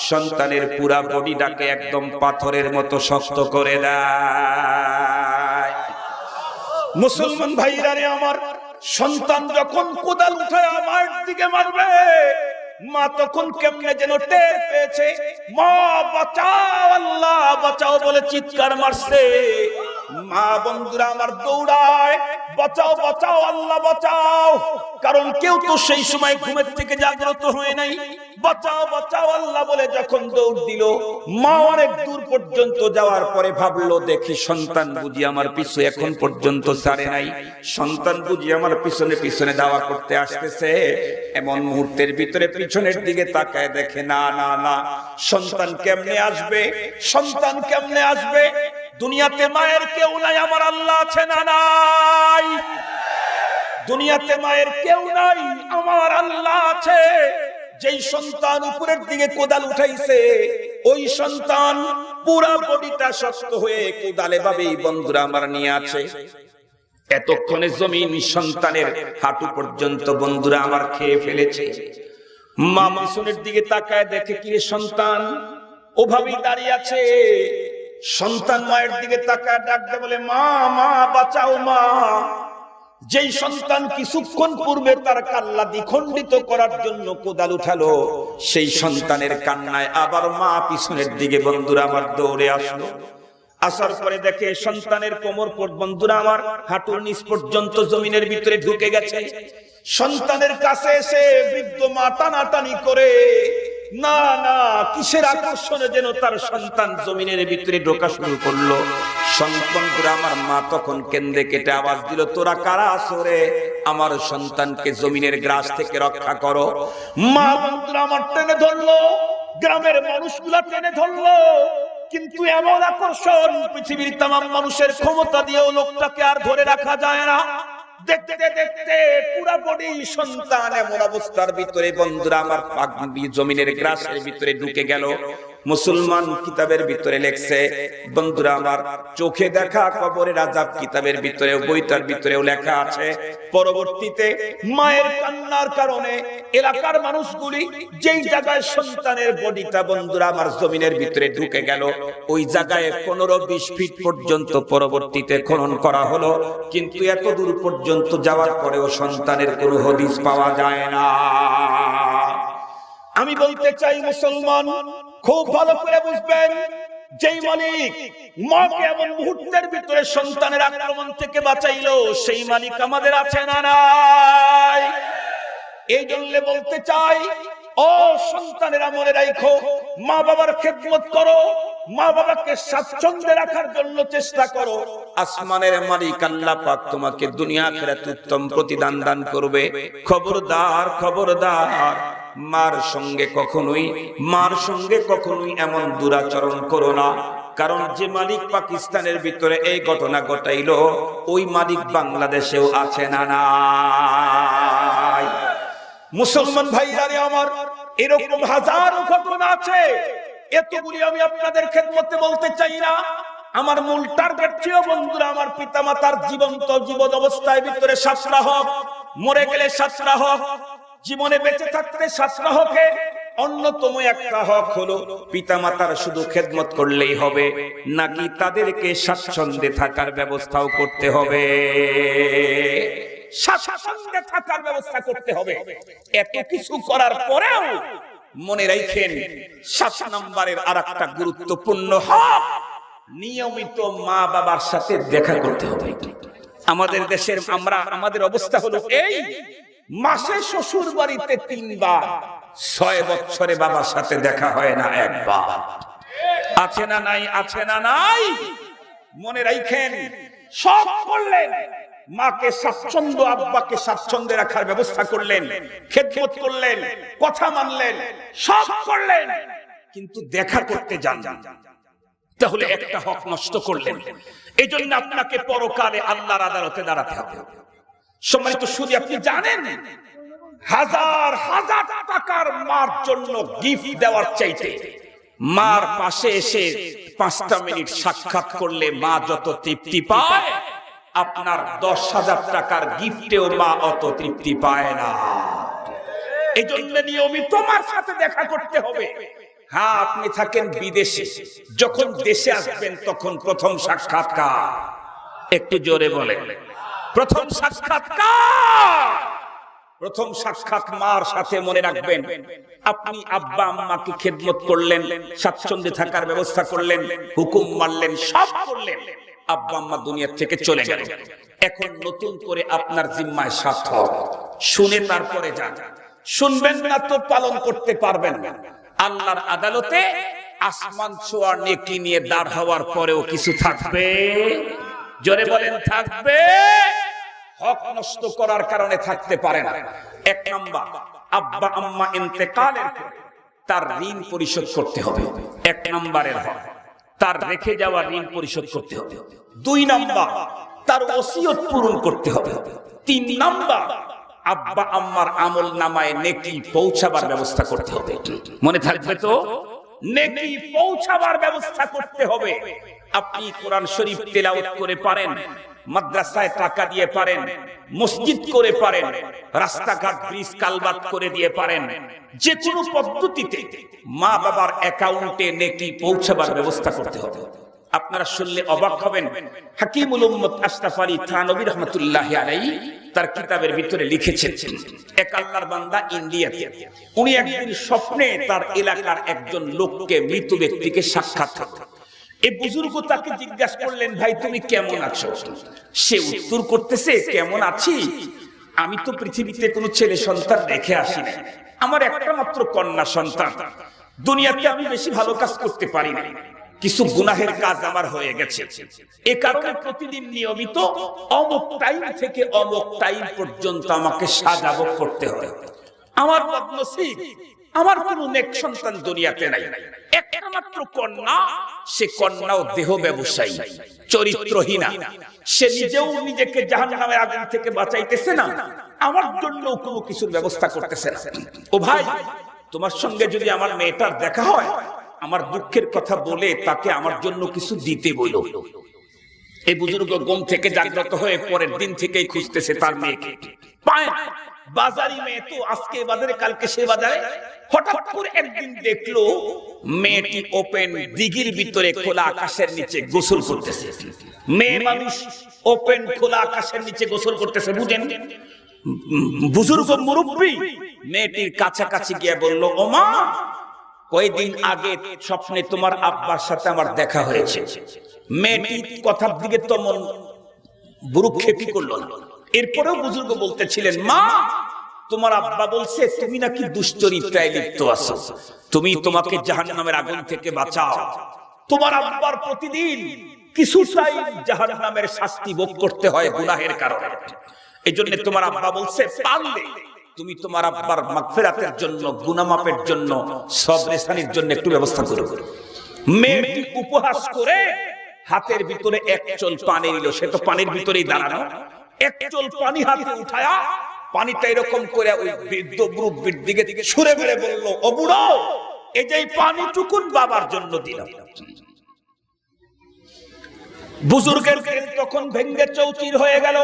সন্তানের পুরা বডিটাকে একদম পাথরের মতো শক্ত করে দেয়। মুসলমান ভাইরা রে আমার, সন্তান যখন কোদাল উঠায়া মায়ের দিকে মারবে, মা তখন কেমনে যেন টের পেয়েছে, মা বাঁচাও, আল্লাহ বাঁচাও বলে চিৎকার মারছে। মা বন্ধুরা আমার দৌড়ায়, বাঁচাও বাঁচাও, আল্লাহ বাঁচাও, কারণ কেউ তো সেই সময় ঘুমের থেকে জাগ্রত হয়ে নাই। বাঁচাও বাঁচাও আল্লাহ বলে যখন দৌড় দিল, মা অনেক দূর পর্যন্ত যাওয়ার পরে ভাবলো, দেখি সন্তান বুঝি আমার পিছু এখন পর্যন্ত ছাড়ে নাই, সন্তান বুঝি আমার পিছনে পিছনে দাওয়া করতে আসতেছে। এমন মুহূর্তের ভিতরে পিছনের দিকে তাকায় দেখে, না না না, সন্তান কেমনে আসবে, সন্তান কেমনে আসবে? দুনিয়াতে মায়ের কেউ নাই, আমার আল্লাহ আছে না নাই? দুনিয়াতে মায়ের কেউ নাই, আমার আল্লাহ আছে। যেই সন্তান উপরের দিকে কোদাল উঠাইছে, ওই সন্তান পুরা বডিটা শক্ত হয়ে কোদালে ভাবেই বন্ধুরা আমার নিয়ে আছে। এতক্ষণে জমিন সন্তানের হাঁটু পর্যন্ত বন্ধুরা আমার খেয়ে ফেলেছে। মা পিছনের দিকে তাকায় দেখে কি সন্তান ওভাবেই দাঁড়িয়ে আছে। সন্তান মায়ের দিকে তাকায় ডাকতে বলে, মা মা বাঁচাও মা। যেই সন্তান কিছুক্ষণ পূর্বে তার কাল্লা দ্বিখণ্ডিত করার জন্য কোদাল উঠালো, সেই সন্তানের কান্নায় আবার মা পিছনের দিকে বন্ধুরা আমার দৌড়ে আসলো। আসার পরে দেখে সন্তানের কোমর বন্ধুরা আমার হাঁটুর নিচ পর্যন্ত জমিনের ভিতরে ঢুকে গেছে। সন্তানের কাছে এসে বৃদ্ধ মা টানাটানি করে, না না কিসের আকর্ষণে যেন তার সন্তান জমিনের ভিতরে ঢোকা শুরু করলো। বন্ধুরা আমার মা তখন কেন্দে কেটে আওয়াজ দিল, তোরা কারা আসরে, আমার সন্তানকে জমিনের গ্রাস থেকে রক্ষা করো। মা বন্ধুরা আমার টেনে ধরলো, গ্রামের মানুষগুলা টেনে ধরলো, কিন্তু এমন আকর্ষণ পৃথিবীর তামাম মানুষের ক্ষমতা দিয়েও লোকটাকে আর ধরে রাখা যায় না। দেখতে দেখতে পুরা বডি সন্তান এমন অবস্থার ভিতরে বন্ধুরা আমার জমিনের গ্রাসের ভিতরে ঢুকে গেল। মুসলমান কিতাবের ভিতরে লেখছে, বন্ধুরা আমার, চোখে দেখা কবরের আযাব কিতাবের ভিতরে, বইটার ভিতরেও লেখা আছে। পরবর্তীতে মায়ের কান্নার কারণে এলাকার মানুষগুলি যেই জায়গায় সন্তানের বডিটা বন্ধুরা আমার জমিনের ভিতরে ঢুকে গেল, ওই জায়গায় 15-20 ফিট পর্যন্ত পরবর্তীতে খনন করা হলো, কিন্তু এত দূর পর্যন্ত যাওয়ার পরেও সন্তানের কোনো হদিস পাওয়া যায় না। আমি বলতে চাই মুসলমান, খুব ভালো করে বুঝবেন, যেই মালিক মাকে এমন মুহূর্তের ভিতরে সন্তানের আক্রমণ থেকে বাঁচাইলো, সেই মালিক আমাদের আছে না নাই? এই জন্য বলতে চাই, ও সন্তানেরা মনে রাখো, মা বাবার খেদমত করো, মা বাবাকে স্বাচ্ছন্দ্যে রাখার জন্য চেষ্টা করো। আসমানের মালিক আল্লাহ পাক তোমাকে দুনিয়া আখিরাতে উত্তম প্রতিদান দান করবে। খবরদার, খবরদার, মার সঙ্গে কখনোই এমন দুরাচরণ করো না। কারণ যে মালিক পাকিস্তানের ভিতরে এই ঘটনা ঘটাইলো, ওই মালিক বাংলাদেশেও আছে না নাই? মুসলমান ভাইরা রে আমার, এরকম হাজারো ঘটনা আছে। এতগুলি আমি আপনাদের খেদমতে বলতে চাই না। আমার মূল টার্গেট ছিল বন্ধুরা আমার, পিতা মাতার জীবন অবস্থায় ভিতরে শাস্ত্রা হোক, মরে গেলে শাস্ত্রা হোক, জীবনে বেঁচে থাকতে শাস্ত্রা হোকে। অন্যতম একটা হক হলো পিতা মাতার শুধু খেদমত করলেই হবে নাকি তাদেরকে স্বাচ্ছন্দ্যে থাকার ব্যবস্থাও করতে হবে? স্বাচ্ছন্দ্যে থাকার ব্যবস্থা করতে হবে। এত কিছু করার পরেও মনে রাখেন, 7 নম্বরের আরেকটা গুরুত্বপূর্ণ হক, নিয়মিত মা বাবার সাথে দেখা করতে হবে। আমাদের দেশের আমাদের অবস্থা হলো এই, মাসে শ্বশুর বাড়িতে 3 বার, 6 বছরে বাবার সাথে দেখা হয় না একবার। আছে না নাই? আছে না নাই? মনে রাখেন, সব করলেন, মাকে স্বাচ্ছন্দ্য, আব্বাকে স্বাচ্ছন্দ্যে রাখার ব্যবস্থা করলেন, খেদমত করলেন, কথা মানলেন, সব করলেন, কিন্তু দেখা করতে যান, তাহলে একটা হক নষ্ট করলেন। এই জন্য আপনাকে পরকালে আল্লাহর আদালতে দাঁড়াতে হবে। সম্মানিত শুধু আপনি জানেন, হাজার হাজার টাকার মার জন্য গিফট দেওয়ার চাইতে মার পাশে এসে 5টা মিনিট সাক্ষাৎ করলে মা যত তৃপ্তি পায়, আপনার 10,000 টাকার গিফটেও মা অত তৃপ্তি পায় না। এই জন্য নিয়মিত মার সাথে দেখা করতে হবে। হ্যাঁ, আপনি থাকেন বিদেশে, যখন দেশে আসবেন তখন প্রথম সাক্ষাৎকার, একটু জোরে বলেন, প্রথম সাক্ষাৎ মার সাথে। মনে রাখবেন, আপনি আব্বা আম্মাকে খেদমত করলেন, স্বাচ্ছন্দ্যে থাকার ব্যবস্থা করলেন, হুকুম মানলেন, সব করলেন, আব্বা আম্মা দুনিয়া থেকে চলে গেল। এখন নতুন করে আপনার জিম্মায় সার্থক, শুনে তারপরে যান। শুনবেন না তো পালন করতে পারবেন না। আল্লাহর আদালতে আসমান ছোঁয়ার নেকি নিয়ে দাঁড় হওয়ার পরেও কিছু থাকবে? জোরে বলেন, থাকবে। হক নষ্ট করার কারণে থাকতে পারে না। 1 নাম্বার, আব্বা আম্মা ইন্তেকালের পরে তার ঋণ পরিশোধ করতে হবে। 1 নম্বরের হক, তার রেখে যাওয়া ঋণ পরিশোধ করতে হবে। 2 নাম্বার, তার ওসিয়ত পূরণ করতে হবে। 3 নাম্বার, আব্বা আম্মার আমল নামায় নেকি পৌঁছাবার ব্যবস্থা করতে হবে। মনে থাকবে তো? নেকি পৌঁছাবার ব্যবস্থা করতে হবে। আপনি কোরআন শরীফ তেলাওয়াত করে পারেন, মাদ্রাসায় টাকা দিয়ে পারেন, মসজিদ করে পারেন, রাস্তাঘাট ব্রিজ কালবাত করে দিয়ে পারেন, যে কোনো পদ্ধতিতে মা বাবার অ্যাকাউন্টে নেকি পৌঁছাবার ব্যবস্থা করতে হবে। আপনারা শুনলে অবাক হবেন, হাকিমুল উম্মত আশরাফ আলী থানভী রাহমাতুল্লাহি আলাইহি তার কিতাবের ভিতরে লিখেছেন, এক আল্লাহর বান্দা ইন্ডিয়াতে, উনি একদিন স্বপ্নে তার এলাকার একজন লোককে, মৃত ব্যক্তিকে সাক্ষাৎ করলেন। এই বুজুর্গ তাকে জিজ্ঞাসা করলেন, ভাই তুমি কেমন আছো? সে উত্তর করতেছে, কেমন আছি? আমি তো পৃথিবীতে কোনো ছেলে সন্তান রেখে আসি না, আমার একটা মাত্র কন্যা সন্তান। দুনিয়াতে আমি বেশি ভালো কাজ করতে পারি না, কিছু গুনাহের কাজ আমার হয়ে গেছে, এ কারণে প্রতিদিন নিয়মিত অমুক টাইম থেকে অমুক টাইম পর্যন্ত আমাকে সাজাবো করতে হয়। আমার বদনসিব, আমার কোনো নেক সন্তান দুনিয়াতে নাই, একটা মাত্র কন্যা, সে কন্যাও দেহ ব্যবসায়ী, চরিত্রহীনা, সে নিজেও নিজেকে জাহান্নামের আগুন থেকে বাঁচাইতেছে না, আমার জন্য কোনো কিছুর ব্যবস্থা করতেছে না। ও ভাই, তোমার সঙ্গে যদি আমার মেয়েটার দেখা হয় আমার দুঃখের কথা বলে তাকে আমার জন্য কিছু দিতে বলো। এই বুজুর্গ ঘুম থেকে জাগ্রত হয়ে পরের দিন থেকেই খুঁজতেছে তার মেয়েকে, পায় না। বাজারি মেয়ে তো, আজকে বাজারে কালকে সে বাজারে। হঠাৎ করে একদিন দেখলো মেয়েটি ওপেন দিঘির ভিতরে খোলা আকাশের নিচে গোসল করতেছে। মেয়ে মানুষ ওপেন খোলা আকাশের নিচে গোসল করতেছে, বুঝেন? বুজুর্গ মুরব্বী মেয়েটির কাছাকাছি গিয়ে বলল, ও মা, কয়েকদিন আগে স্বপ্নে তোমার আব্বার সাথে আমার দেখা হয়েছে। মেয়েটি কথার দিকে তেমন ভ্রুক্ষেপই করলো না। এরপরেও বুজুর্গ বলতেছিলেন, মা, তোমার আব্বা বলছে তুমি নাকি দুশ্চরিত্রায় লিপ্ত আছো, তুমি তোমাকে জাহান্নামের আগুন থেকে বাঁচাও। তোমার আব্বার প্রতিদিন কিছুটাই জাহান্নামের শাস্তি ভোগ করতে হয় গুনাহের কারণে। এই জন্য তোমার আব্বা বলছে, পারলে তুমি তোমার আব্বার মাগফিরাতের জন্য, গুনাহ মাফের জন্য, সবরেসানির জন্য একটু ব্যবস্থা করো। মেয়েটি উপহাস করে হাতের ভিতরে এক চল পানি নিল। সে তো পানির ভিতরেই দাঁড়ানো। এক চল পানি হাতে উঠায়া পানিটা এরকম করে ওই বৃদ্ধ মুরব্বির দিকে ছুঁড়ে মেরে বলল, ও বুড়ো, এই যে পানিটুকুন বাবার জন্য দিলাম। বুজুর্গের তখন ভেঙ্গে চৌচির হয়ে গেল।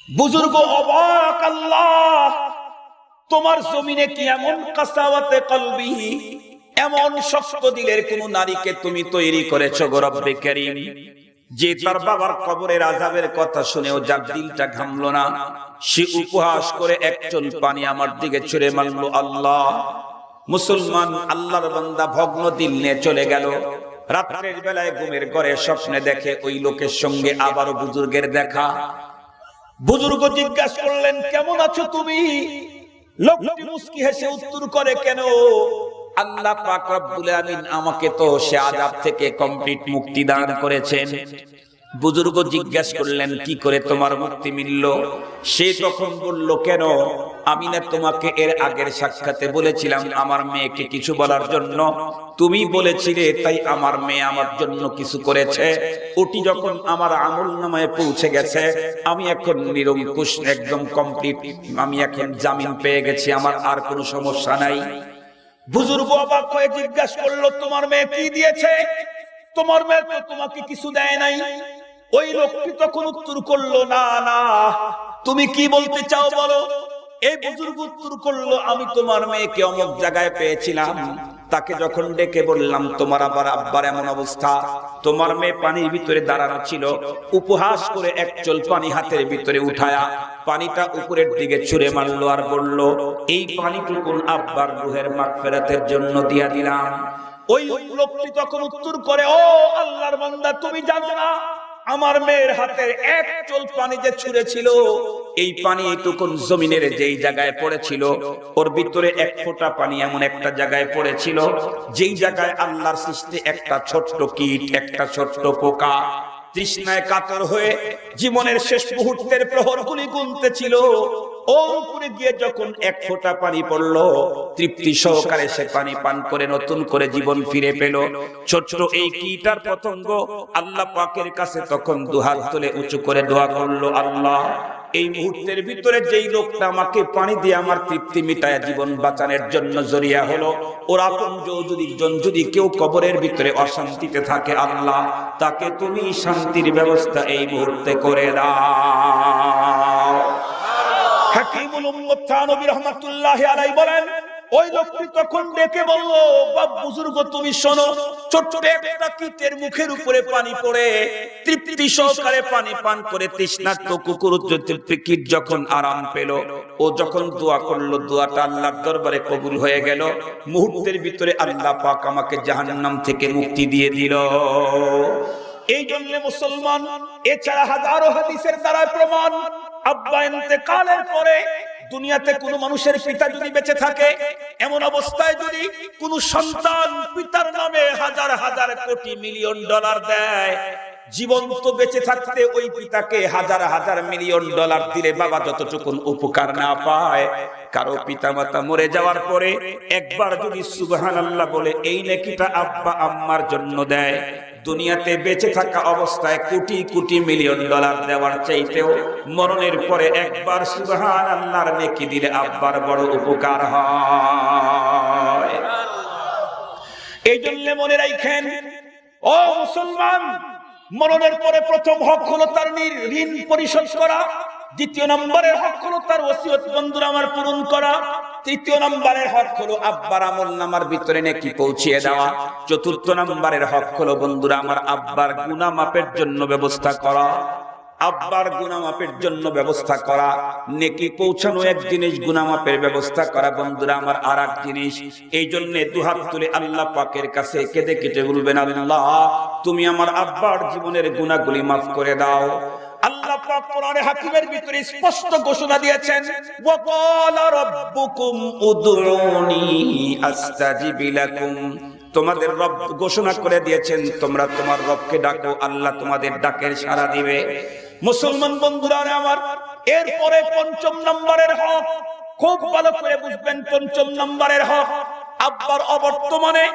বুজুর্গ অবাক, আল্লাহ, তোমার জমিনে কি এমন কাসাওয়াতে কলবি, এমন শক্ত দিলের কোন নারীকে তুমি তৈরি করেছো গো রব্বে কারীম, যে তার বাবার কবরের আযাবের কথা শুনেও যার দিলটা ঘামলো না। সে উপহাস করে একচল পানি আমার দিকে ছুঁড়ে মারলো। আল্লাহ, মুসলমান আল্লাহর বান্দা ভগ্ন দিল নিয়ে চলে গেল। রাত্রের বেলায় ঘুমের ঘরে স্বপ্নে দেখে ওই লোকের সঙ্গে আবারও বুজুর্গের দেখা। বুজুর্গ জিজ্ঞাসা করলেন, কেমন আছো তুমি? লোকটি মুস্কি হেসে উত্তর করে, কেন, আল্লাহ পাক রব্বুল আমিন আমাকে তো সে আযাব থেকে কমপ্লিট মুক্তি দান করেছেন। বুজুর্গ জিজ্ঞাসা করলেন, কি করে তোমার মুক্তি মিলল? সে তখন বলল, কেন, আমি না তোমাকে এর আগের সাক্ষাতে বলেছিলাম আমার মেয়েকে কিছু বলার জন্য? তুমি বলেছিলে, তাই আমার মেয়ে আমার জন্য কিছু করেছে। ওটি যখন আমার আমলনামায় পৌঁছে গেছে, আমি এখন নিরঙ্কুশ, একদম কমপ্লিট, আমি এখন জামিন পেয়ে গেছি, আমার আর কোনো সমস্যা নাই। বুজুর্গ অবাক হয়ে জিজ্ঞাসা করলো, তোমার মেয়ে কি দিয়েছে? তোমার মেয়ে তো তোমাকে কিছু দেয় নাই। ওই লোকটি তখন উত্তর করলো, না না, তুমি কি বলতে চাও বলো। এই বুজুর্গ উত্তর করলো, আমি তোমার মেয়েকে অমুক জায়গায় পেয়েছিলাম, তাকে যখন ডেকে বললাম তোমার আব্বার এমন অবস্থা, তোমার মেয়ে পানির ভিতরে দাঁড়ানো ছিল, উপহাস করে এক চল পানি হাতের ভিতরে উঠায়া পানিটা উপরের দিকে ছুঁড়ে মারলো আর বলল, এই পানিটুকু আব্বার রূহের মাগফিরাতের জন্য দিয়া দিলাম। ওই লোকটি তখন উত্তর করে, ও আল্লাহর বান্দা, তুমি জানো না আমার মেয়ের হাতের এক চল পানি যে ছুঁড়েছিল, এই পানি এইটুকুন জমিনের যেই জায়গায় পড়েছিল, ওর ভিতরে এক ফোঁটা পানি এমন একটা জায়গায় পড়েছিল, যেই জায়গায় আল্লাহর সৃষ্টি একটা ছোট্ট কীট, একটা ছোট্ট পোকা তৃষ্ণায় কাতর হয়ে জীবনের শেষ মুহূর্তের প্রহরগুলি গুনতেছিল। ও উপরে গিয়ে যখন এক ফোঁটা পানি পড়লো, তৃপ্তি সহকারে সে পানি পান করে নতুন করে জীবন ফিরে পেল। ছোট্ট এই কীটার পতঙ্গ আল্লাহ পাকের কাছে তখন দুহাত তুলে উঁচু করে দোয়া করলো, আল্লাহ, এই মুহূর্তের ভিতরে যেই লোকটা আমাকে পানি দিয়ে আমার তৃপ্তি মিটায় জীবন বাঁচানোর জন্য জড়িয়া হলো, ওর আপনজন যদি কেউ কবরের ভিতরে অশান্তিতে থাকে, আল্লাহ, তাকে তুমি শান্তির ব্যবস্থা এই মুহূর্তে করে দাও। হাকিমুল উম্মত থানবী রাহমাতুল্লাহি আলাইহি বলেন, ওই লোকটি তখন ডেকে বলল, বাপ বুজুর্গ, তুমি শোনো, ছোট্ট একটা কীটের মুখের উপরে পানি পড়ে তৃপ্তি সহকারে পানি পান করে তৃষ্ণার্ত কুকুর কীট যখন আরাম পেল, ও যখন দোয়া করলো, দোয়াটা আল্লাহর দরবারে কবুল হয়ে গেল। মুহূর্তের ভিতরে আল্লাহ পাক আমাকে জাহান্নাম থেকে মুক্তি দিয়ে দিল। এই জন্য মুসলমান, এছাড়া হাজারো হাদিসের দ্বারা প্রমাণ, আব্বা ইন্তেকালের পরে দুনিয়াতে কোন মানুষের পিতা যদি বেঁচে থাকে, এমন অবস্থায় যদি কোন সন্তান পিতার নামে হাজার হাজার কোটি মিলিয়ন ডলার দেয়, জীবন্ত বেঁচে থাকতে ওই পিতাকে হাজার হাজার মিলিয়ন ডলার দিলে বাবা যতটুকু উপকার না পায়, কারো পিতা মাতা মরে যাওয়ার পরে একবার যদি সুবহানাল্লাহ বলে এই নেকিটা আব্বা আম্মার জন্য দেয়, দুনিয়াতে বেঁচে থাকা অবস্থায় কোটি কোটি মিলিয়ন ডলার দেওয়ার চাইতেও মরণের পরে একবার সুবহানাল্লাহর নেকি দিলে আব্বার বড় উপকার হয়। এই জন্য মনে রাখেন ও মুসলমান, মরণের পরে প্রথম হক হলো তার ঋণ পরিশোধ করা, দ্বিতীয় নম্বরের হক হলো তার ওসিয়ত বন্ধুরা আমার পূরণ করা, তৃতীয় নম্বরের হক হলো আব্বার আমলনামার ভিতরে নেকি পৌঁছিয়ে দেওয়া, চতুর্থ নম্বরের হক হলো বন্ধুরা আমার আব্বার গুনাহ মাপের জন্য ব্যবস্থা করা। আব্বার গুনাহ মাপের জন্য ব্যবস্থা করা, নেকি পৌঁছানো এক জিনিস, গুনাহ মাপের ব্যবস্থা করা বন্ধুরা আমার আরেক জিনিস। এই জন্য দুহাত তুলে আল্লাহ পাকের কাছে কেঁদে কেটে বলবেন, আল্লাহ তুমি আমার আব্বার জীবনের গুনাহগুলি মাফ করে দাও। আল্লাহ পাক কোরআনে হাকিমের ভিতরে স্পষ্ট ঘোষণা দিয়েছেন, ওয়া ক্বালা রাব্বুকুম উদউনি আস্তাজিব লাকুম। তোমাদের রব ঘোষণা করে দিয়েছেন তোমরা তোমার রবকে ডাকো, আল্লাহ তোমাদের ডাকের সাড়া দিবে। মুসলমান বন্ধুরা আমার, এরপরে পঞ্চম নম্বরের হক, খুব ভালো করে বুঝবেন, পঞ্চম নম্বরের হক আব্বার অবর্তমানে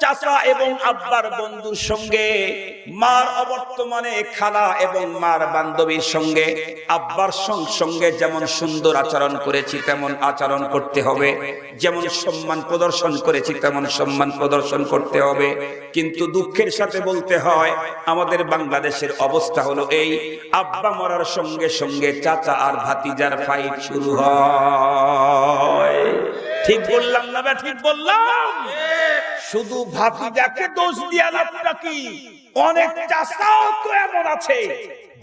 চাচা এবং আব্বার বন্ধুর সঙ্গে, মার অবর্তমানে খালা এবং মার বান্ধবীর সঙ্গে আব্বার সঙ্গে যেমন সুন্দর আচরণ করেছি তেমন আচরণ করতে হবে, যেমন সম্মান প্রদর্শন করেছি তেমন সম্মান প্রদর্শন করতে হবে। কিন্তু দুঃখের সাথে বলতে হয় আমাদের বাংলাদেশের অবস্থা হলো এই, আব্বা মরার সঙ্গে সঙ্গে চাচা আর ভাতিজার ফাইট শুরু হয়। ঠিক বললাম না? ঠিক বললাম? শুধু ভাতিজাকে দোষ দিয়া লাভটা কি? অনেক চাচাও তো এমন আছে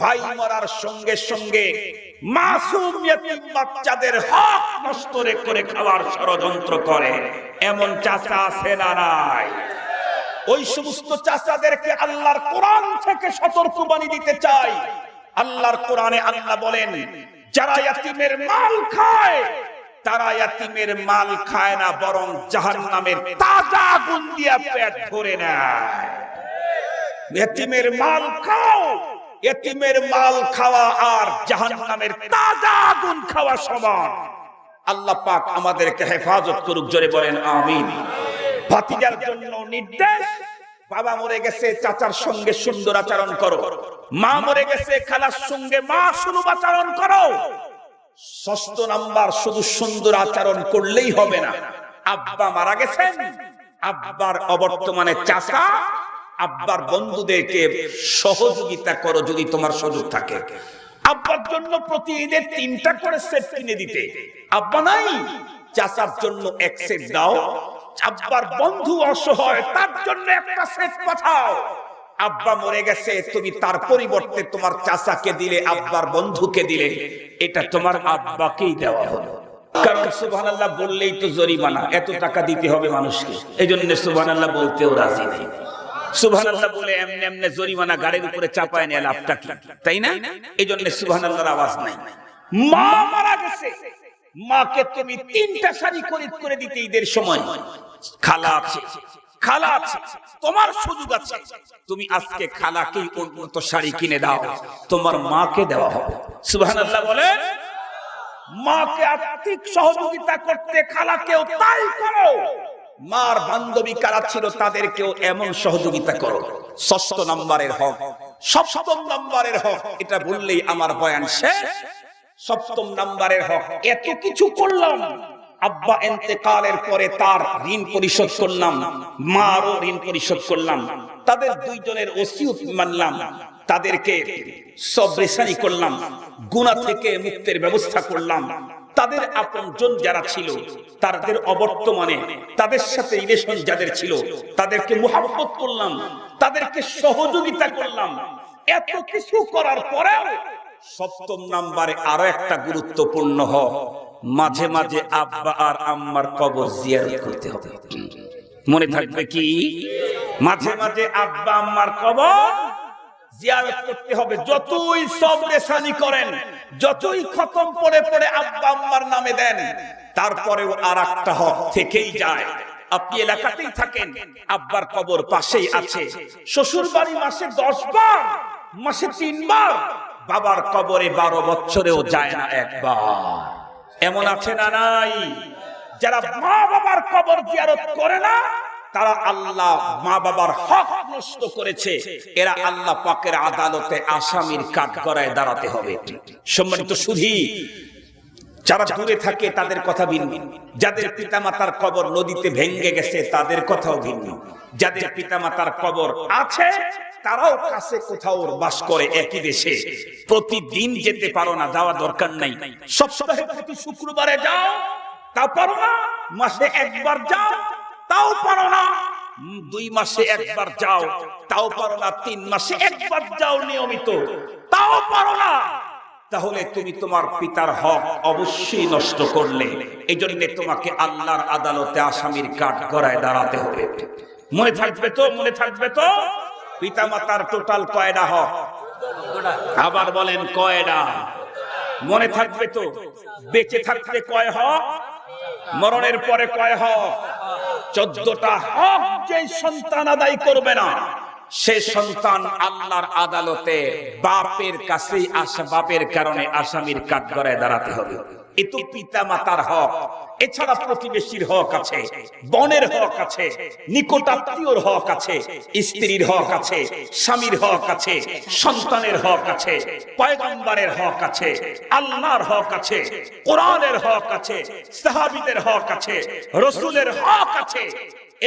ভাই মরার সঙ্গে সঙ্গে মাসুম ইতিম বাচ্চাদের হক নষ্ট করে খাওয়ার ষড়যন্ত্র করে। এমন চাচা আছে না নাই? ওই সমস্ত চাচাদেরকে আল্লাহর কোরআন থেকে সতর্কবাণী দিতে চাই। আল্লাহর কোরআনে আল্লাহ বলেন, যারা ইতিমের মাল খায় তারা ইতিমের মাল খায় না, বরং জাহান্নামের তাজা আগুন দিয়া পেট ভরে নেয়। ইতিমের মাল খাও, ইতিমের মাল খাওয়া আর জাহান্নামের তাজা আগুন খাওয়া সমান। আল্লাহ পাক আমাদেরকে হেফাজত করুক, জোরে বলেন আমিন। ভাতিজার জন্য নির্দেশ, বাবা মরে গেছে চাচার সঙ্গে সুন্দর আচরণ করো, মা মরে গেছে খালার সঙ্গে মা সুলভ আচরণ করো। ষষ্ঠ নাম্বার, শুধু সুন্দর আচরণ করলেই হবে না। আব্বা মারা গেছেন, আব্বার অবর্তমানে চাচা আব্বার বন্ধুদেরকে সহযোগিতা করো যদি তোমার সুযোগ থাকে। আব্বার জন্য প্রতি ঈদে 3টা করে সেট কিনে দিতে, আব্বা নাই চাচার জন্য এক সেট দাও। আব্বার বন্ধু অসহায়, তার জন্য একটা সেট পাঠাও। আব্বা মরে গেছে, তুমি তার পরিবর্তে তোমার চাচাকে দিলে, আব্বার বন্ধুকে দিলে, এটা তোমার আব্বাকেই দেওয়া হলো। কারণ সুবহানাল্লাহ বললেই তো জরিমানা, এত টাকা দিতে হবে মানুষকে, এই জন্য সুবহানাল্লাহ বলতেও রাজি নেই। সুবহানাল্লাহ বলে এমনি এমনি জরিমানা গাড়ির উপরে চাপায় নিয়ে লাভটা কি, তাই না? এই জন্য সুবহানাল্লাহর আওয়াজ নাই। মা মারা গেছে, মাকে তুমি 3টা শাড়ি খরিদ করে দিতে ঈদের সময়। খালা আছে, খালা আছে, তোমার সুযোগ আছে, তুমি আজকে খালাকেই উন্নত শাড়ি কিনে দাও, তোমার মাকে দেওয়া হবে। সুবহানাল্লাহ বলে, মাকে আর্থিক সহযোগিতা করতে খালাকেও তাই করো। মার বান্ধবী কারা ছিল তাদেরকেও এমন সহযোগিতা করো। ষষ্ঠ নম্বরের হক। সপ্তম নম্বরের হক, এটা বললেই আমার বয়ান শেষ। সপ্তম নম্বরের হক, এত কিছু করলাম, আব্বা ইন্তেকালের পরে তার ঋণ পরিশোধ করলাম, মারও ঋণ পরিশোধ করলাম, তাদের দুইজনের ওসিয়ত মানলাম, তাদেরকে সবরেসানি করলাম, গুনাহ থেকে মুক্তির ব্যবস্থা করলাম, তাদের আপনজন যারা ছিল তাদের অবর্তমানে তাদের সাথে রিলেশন যাদের ছিল তাদেরকে মুহাব্বত করলাম, তাদেরকে সহযোগিতা করলাম। এত কিছু করার পরেও সপ্তম নম্বরে আরো একটা গুরুত্বপূর্ণ হক, মাঝে মাঝে আব্বা আর আম্মার কবর জিয়ারত করতে হবে। মনে থাকবে কি? মাঝে মাঝে আব্বা আম্মার কবর জিয়ারত করতে হবে। যতই সবরেসানি করেন, যতই খতম পড়ে পড়ে আব্বা আম্মার নামে দেন, তারপরেও আরেকটা হক থেকেই যায়। আপনি এলাকাতেই থাকেন, আব্বার কবর পাশেই আছে, শ্বশুর বাড়ি মাসে 10 বার, মাসে 3 বার, বাবার কবরে 12 বছরেও যায় না একবার। এমন আছে না নাই? যারা মা বাবার কবর জিয়ারত করে না, তারা আল্লাহ মা বাবার হক নষ্ট করেছে, এরা আল্লাহ পাকের আদালতে আসামির কাঠগড়ায় দাঁড়াতে হবে। সম্মানিত সুধী, যারা দূরে থাকে তাদের কথা ভিন্ন, যাদের পিতামাতার কবর নদীতে ভেঙে গেছে তাদের কথাও ভিন্ন, যাদের পিতামাতার কবর আছে তারাও কাছে কোথাও বাস করে একই দেশে। প্রতিদিন যেতে পারো না, যাওয়া দরকার নাই। সপ্তাহে প্রতি শুক্রবারে যাও, তাও পারো না। মাসে একবার যাও, তাও পারো না। 2 মাসে একবার যাও, তাও পারো না। 3 মাসে একবার যাও নিয়মিত, তাও পারো না। তাহলে তুমি তোমার পিতার হক অবশ্যই নষ্ট করলে। এই জন্য তোমাকে আল্লাহর আদালতে আসামির কাঠগড়ায় দাঁড়াতে হবে। মনে থাকবে তো? মনে থাকবে তো? পিতামাতার টোটাল কয়টা হক? আবার বলেন কয়টা? মনে থাকবে তো? বেঁচে থাকতে কয় হক, মরণের পরে কয় হক? 14টা হক। যে সন্তান আদায় করবে না সে সন্তান আল্লাহর আদালতে বাপের কাছেই বাপের কারণে আসামির কাঠগড়ায় দাঁড়াতে হবে। এ তো পিতা মাতার হক। এছাড়া প্রতিবেশীর হক আছে, বোনের হক আছে, নিকটাত্মীয়র হক আছে, স্ত্রীর হক আছে, স্বামীর হক আছে, সন্তানের হক আছে, পয়গম্বরের হক আছে, আল্লাহর হক আছে, কোরআনের হক আছে, সাহাবীদের হক আছে, রাসূলের হক আছে।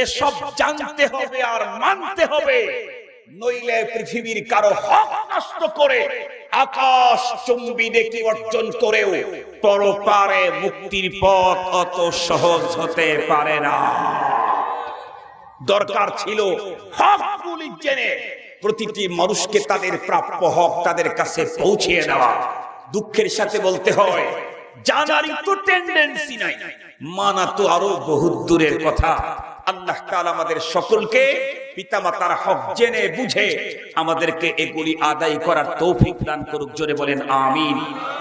এসব জানতে হবে আর মানতে হবে, নইলে পৃথিবীর কারো হক নষ্ট করে আকাশ চুম্বি নেকি অর্জন করেও পরপারে মুক্তির পথ অত সহজ হতে পারে না। দরকার ছিল হকগুলি জেনে প্রতিটি মানুষকে তাদের প্রাপ্য হক তাদের কাছে পৌঁছিয়ে দেওয়া। দুঃখের সাথে বলতে হয় জানারই তো টেন্ডেন্সি নাই, মানা তো আরো বহুত দূরের কথা। আল্লাহ তাআলা আমাদের সকলকে পিতামাতার হক জেনে বুঝে আমাদেরকে এগুলি আদায় করার তৌফিক দান করুক। জোরে বলেন আমিন।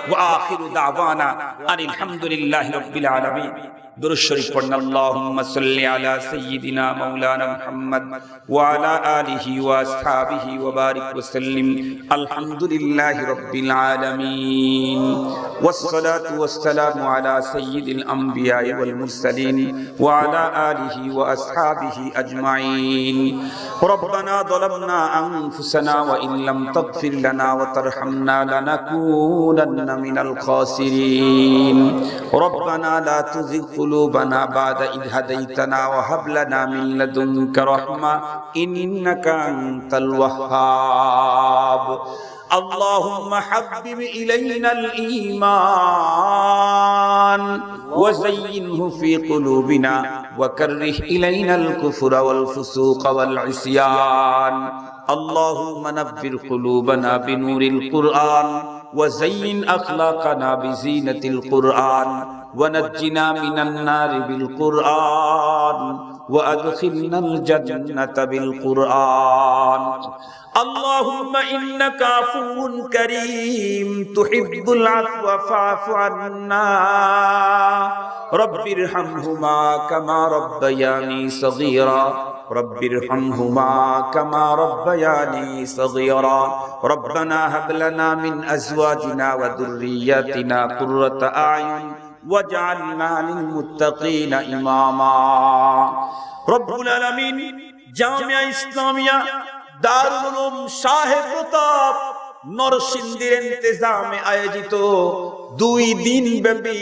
ওয়া আখিরু দাওয়ানা আনিল হামদুলিল্লাহি রাব্বিল আলামিন। দুরূদ শরীফ পড়ুন। আল্লাহুম্মা সাল্লি আলা সাইয়্যিদিনা মাওলানা মুহাম্মদ ওয়া আলা আলিহি ওয়া আসহাবিহি ওয়া বারিক ওয়া সাল্লিম। আলহামদুলিল্লাহি রাব্বিল আলামিন। ওয়াস সালাতু ওয়াস সালামু আলা সাইয়্যিদিল আমবিয়াই ওয়াল মুরসালিন ওয়া আলা আলিহি ওয়া আসহাবিহি আজমাইন। রব্বানা যালামনা আনফুসানা ওয়া ইন লাম তাগফির লানা ওয়া তারহামনা লানাকুনান্না মিনাল খাসিরিন। রব্বানা লা তুযিগ قلوبنا بعد إذ هديتنا وهب لنا من لدنك رحمة إنك أنت الوهاب. اللهم حبب إلينا الإيمان وزينه في قلوبنا وكره إلينا الكفر والفسوق والعصيان. اللهم نبّر قلوبنا بنور القرآن وزين أخلاقنا بزينة القرآن ونجنا من النار بالقرآن وأدخلنا الجنة بالقرآن. اللهم إنك عفو كريم تحب العفو فاعف عنا. رب ارحمهما كما ربياني صغيرا. رب ارحمهما كما ربياني صغيرا. ربنا هب لنا من أزواجنا وذرياتنا قرة أعين وجعلنا للمتقين إماما. رب العالمين জামিয়া ইসলামিয়া দারুল উলুম শাহে প্রতাপ নরসিংদীর ইন্তেজামে আয়োজিত 2 দিন ব্যাপী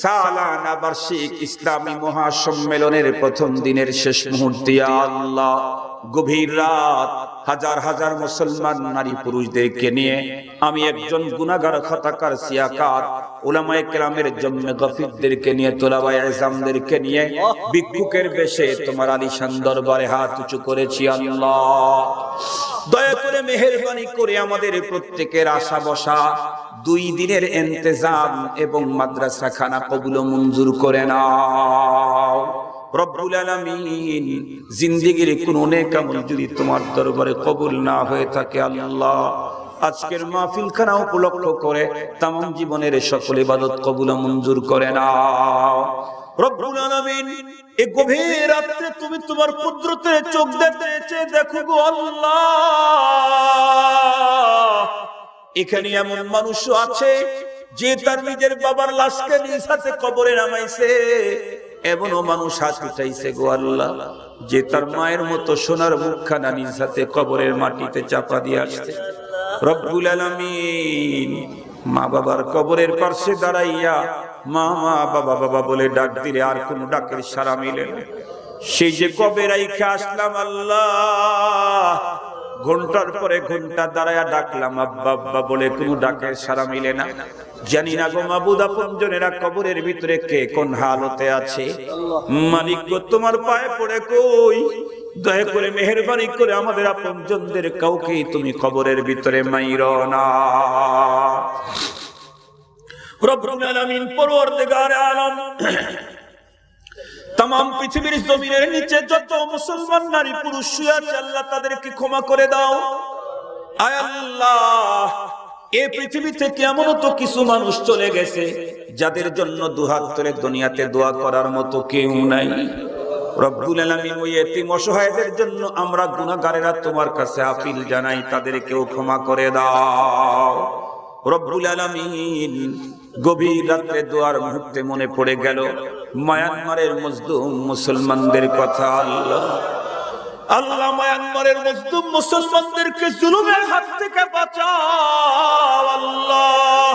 সালানা বার্ষিক ইসলামী মহাসম্মেলনের প্রথম দিনের শেষ মুহূর্তে আল্লাহ গভীর রাত হাজার হাজার মুসলমান নারী পুরুষদেরকে নিয়ে আমি একজন গুনাহগার খাতাকার সিয়াকার উলামায়ে কেরামের জম্মে গফিরদেরকে নিয়ে তোলাবায়ে ইজামদেরকে নিয়ে ভিক্ষুকের বেশে তোমার আলিশান দরবারে হাত উঁচু করেছি। আল্লাহ দয়া করে মেহেরবানি করে আমাদের প্রত্যেকের আশা বসা 2 দিনের ইন্তেজাম এবং মাদ্রাসা খানা কবুল ও মঞ্জুর করে নাও। রব্বুল আলামিন জিন্দেগীর কোন নেক আমল যদি তোমার দরবারে কবুল না হয়ে থাকে আল্লাহ আজকের মাহফিল খানা উপলক্ষ করে तमाम জীবনের সকল ইবাদত কবুল ও মঞ্জুর করে নাও। রব্বুল আলামিন এই গভীর রাতে তুমি তোমার কুদরতে চোখ দেখতে দেখো গো আল্লাহ, এখানে এমন মানুষ আছে যে তার নিজের বাবার লাশকে নিজ হাতে কবরে নামাইছে, এমনও মানুষ হাত উঠাইছে গো আল্লাহ যে তার মায়ের মতো সোনার মুখখানা নিজ হাতে কবরের মাটিতে চাপা দিয়ে আসছে। রব্বুল আলামিন মা বাবার কবরের পাশে দাঁড়াইয়া মা মা বাবা বাবা বলে ডাক দিলে আর কোনো ডাকের সাড়া মিলে না। সেই যে কবে রাইখা আসলাম আল্লাহ, ঘন্টার পরে ঘন্টা দাঁড়ায়া ডাকলাম আব্বা আব্বা বলে কোনো ডাকের সাড়া মিলে না। জানি না গো মাবুদ আপনজনেরা কবরের ভিতরে কে কোন হালতে আছে। মালিক গো তোমার পায়ে পড়ে কই, দয়া করে মেহেরবানি করে আমাদের আপনজনদের কাউকে তুমি কবরের ভিতরে মাইরো না। রব্বুল আলামিন পরওয়ারদিগার আলম, तमाम পৃথিবীর জমিনের নিচে যত মুসলমান নারী পুরুষ শুয়ে আছে আল্লাহ তাদেরকে ক্ষমা করে দাও। আয় আল্লাহ, এই পৃথিবী থেকে এমন তো কিছু মানুষ চলে গেছে যাদের জন্য দুহাত তুলে দুনিয়াতে দোয়া করার মতো কেউ নাই। রব্বুল আলামিন ওই এতিম অসহায়দের জন্য আমরা গুনাহগারেরা তোমার কাছে আপিল জানাই, তাদেরকেও ক্ষমা করে দাও। রব্বুল আলামিন, গভীর রাত্রে দোয়ার মুহূর্তে মনে পড়ে গেল মায়ানমারের মজলুম মুসলমানদের কথা। আল্লাহ আল্লাহ, মায়ানমারের মজলুম মুসলমানদেরকে জুলুমের হাত থেকে বাঁচাও আল্লাহ।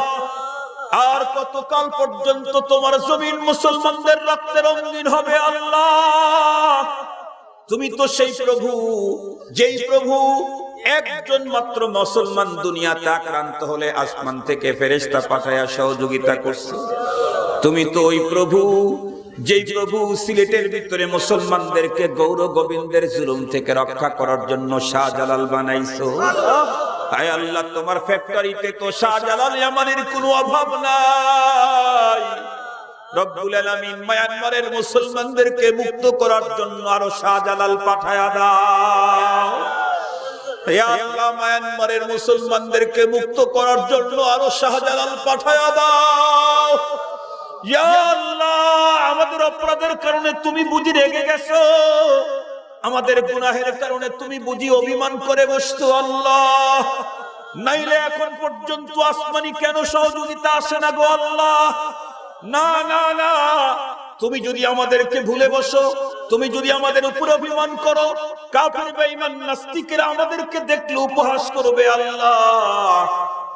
আর কতকাল পর্যন্ত তোমার জমিন মুসলমানদের রক্তে রঙিন হবে আল্লাহ? তুমি তো সেই প্রভু, যেই প্রভু একজন মাত্র মুসলমান দুনিয়াতে আক্রান্ত হলে আসমান থেকে ফেরেশতা পাঠায়া সহযোগিতা করছে। তুমি তো ওই প্রভু, যেই প্রভু সিলেটের ভিতরে মুসলমানদেরকে গৌর গোবিন্দের জুলুম থেকে রক্ষা করার জন্য শাহজালাল বানাইছো। আয় আল্লাহ, তোমার ফ্যাক্টরিতে তো শাহজালাল ইয়ামানের কোনো অভাব নাই। রব্বুল আলামিন, মায়ানমারের মুসলমানদেরকে মুক্ত করার জন্য আরো শাহজালাল পাঠায়া দাও। ইয়া আল্লাহ, মায়ানমারের মুসলমানদেরকে মুক্ত করার জন্য আরো শাহজালাল পাঠায়া দাও। ইয়া আল্লাহ, আমাদের অপরাধের কারণে তুমি বুঝি রেগে গেছো, আমাদের গুনাহের কারণে তুমি বুঝি অভিমান করে বসতো আল্লাহ। নাইলে এখন পর্যন্ত আসমানি কেন সহযোগিতা আসে না গো আল্লাহ? না না না, তুমি যদি আমাদেরকে ভুলে বসো, তুমি যদি আমাদের উপর অভিমান করো, কাফির বেঈমান নাস্তিকেরা আমাদেরকে দেখলে উপহাস করবে আল্লাহ।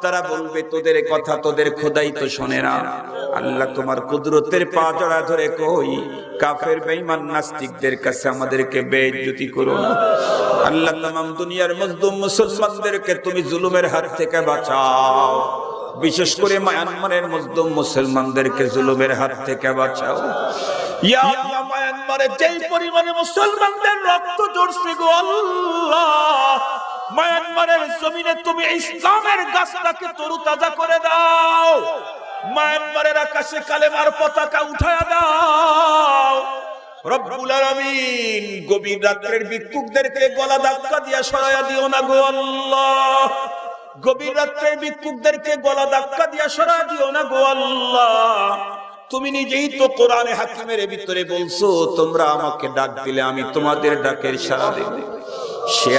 তারা বলবে তোদের কথা তোদের খোদাই তো শোনে না। আল্লাহ, তোমার কুদরতের পা জড়া ধরে কই, কাফের বেঈমান নাস্তিকদের কাছে আমাদেরকে বেইজ্জতি করো না আল্লাহ। तमाम দুনিয়ার মজলুম মুসলমানদেরকে তুমি জুলুমের হাত থেকে বাঁচাও, বিশেষ করে মায়ানমারের মজলুম মুসলমানদেরকে জুলুমের হাত থেকে বাঁচাও। ইয়া আল্লাহ, মায়ানমারে যেই পরিমাণে মুসলমানদের রক্ত ঝরছে গো আল্লাহ, মায়ানমারের জমিনে তুমি ইসলামের গাছটাকে তরুতাজা করে দাও। মায়ানমারের আকাশে কালেমার পতাকা উঠায়া দাও। রব্বুল আলামিন, গভীর রাত্রের ভিক্ষুকদেরকে গলা ধাক্কা দিয়া সরাইয়া দিও না গো আল্লাহ। গভীর রাত্রের ভিক্ষুকদেরকে গলা ধাক্কা দিয়া সরাইয়া দিও না গো আল্লাহ। তুমি নিজেই তো কোরআনে হাকিমের ভিতরে বলছো, তোমরা আমাকে ডাক দিলে আমি তোমাদের ডাকের সাড়া দেব। সে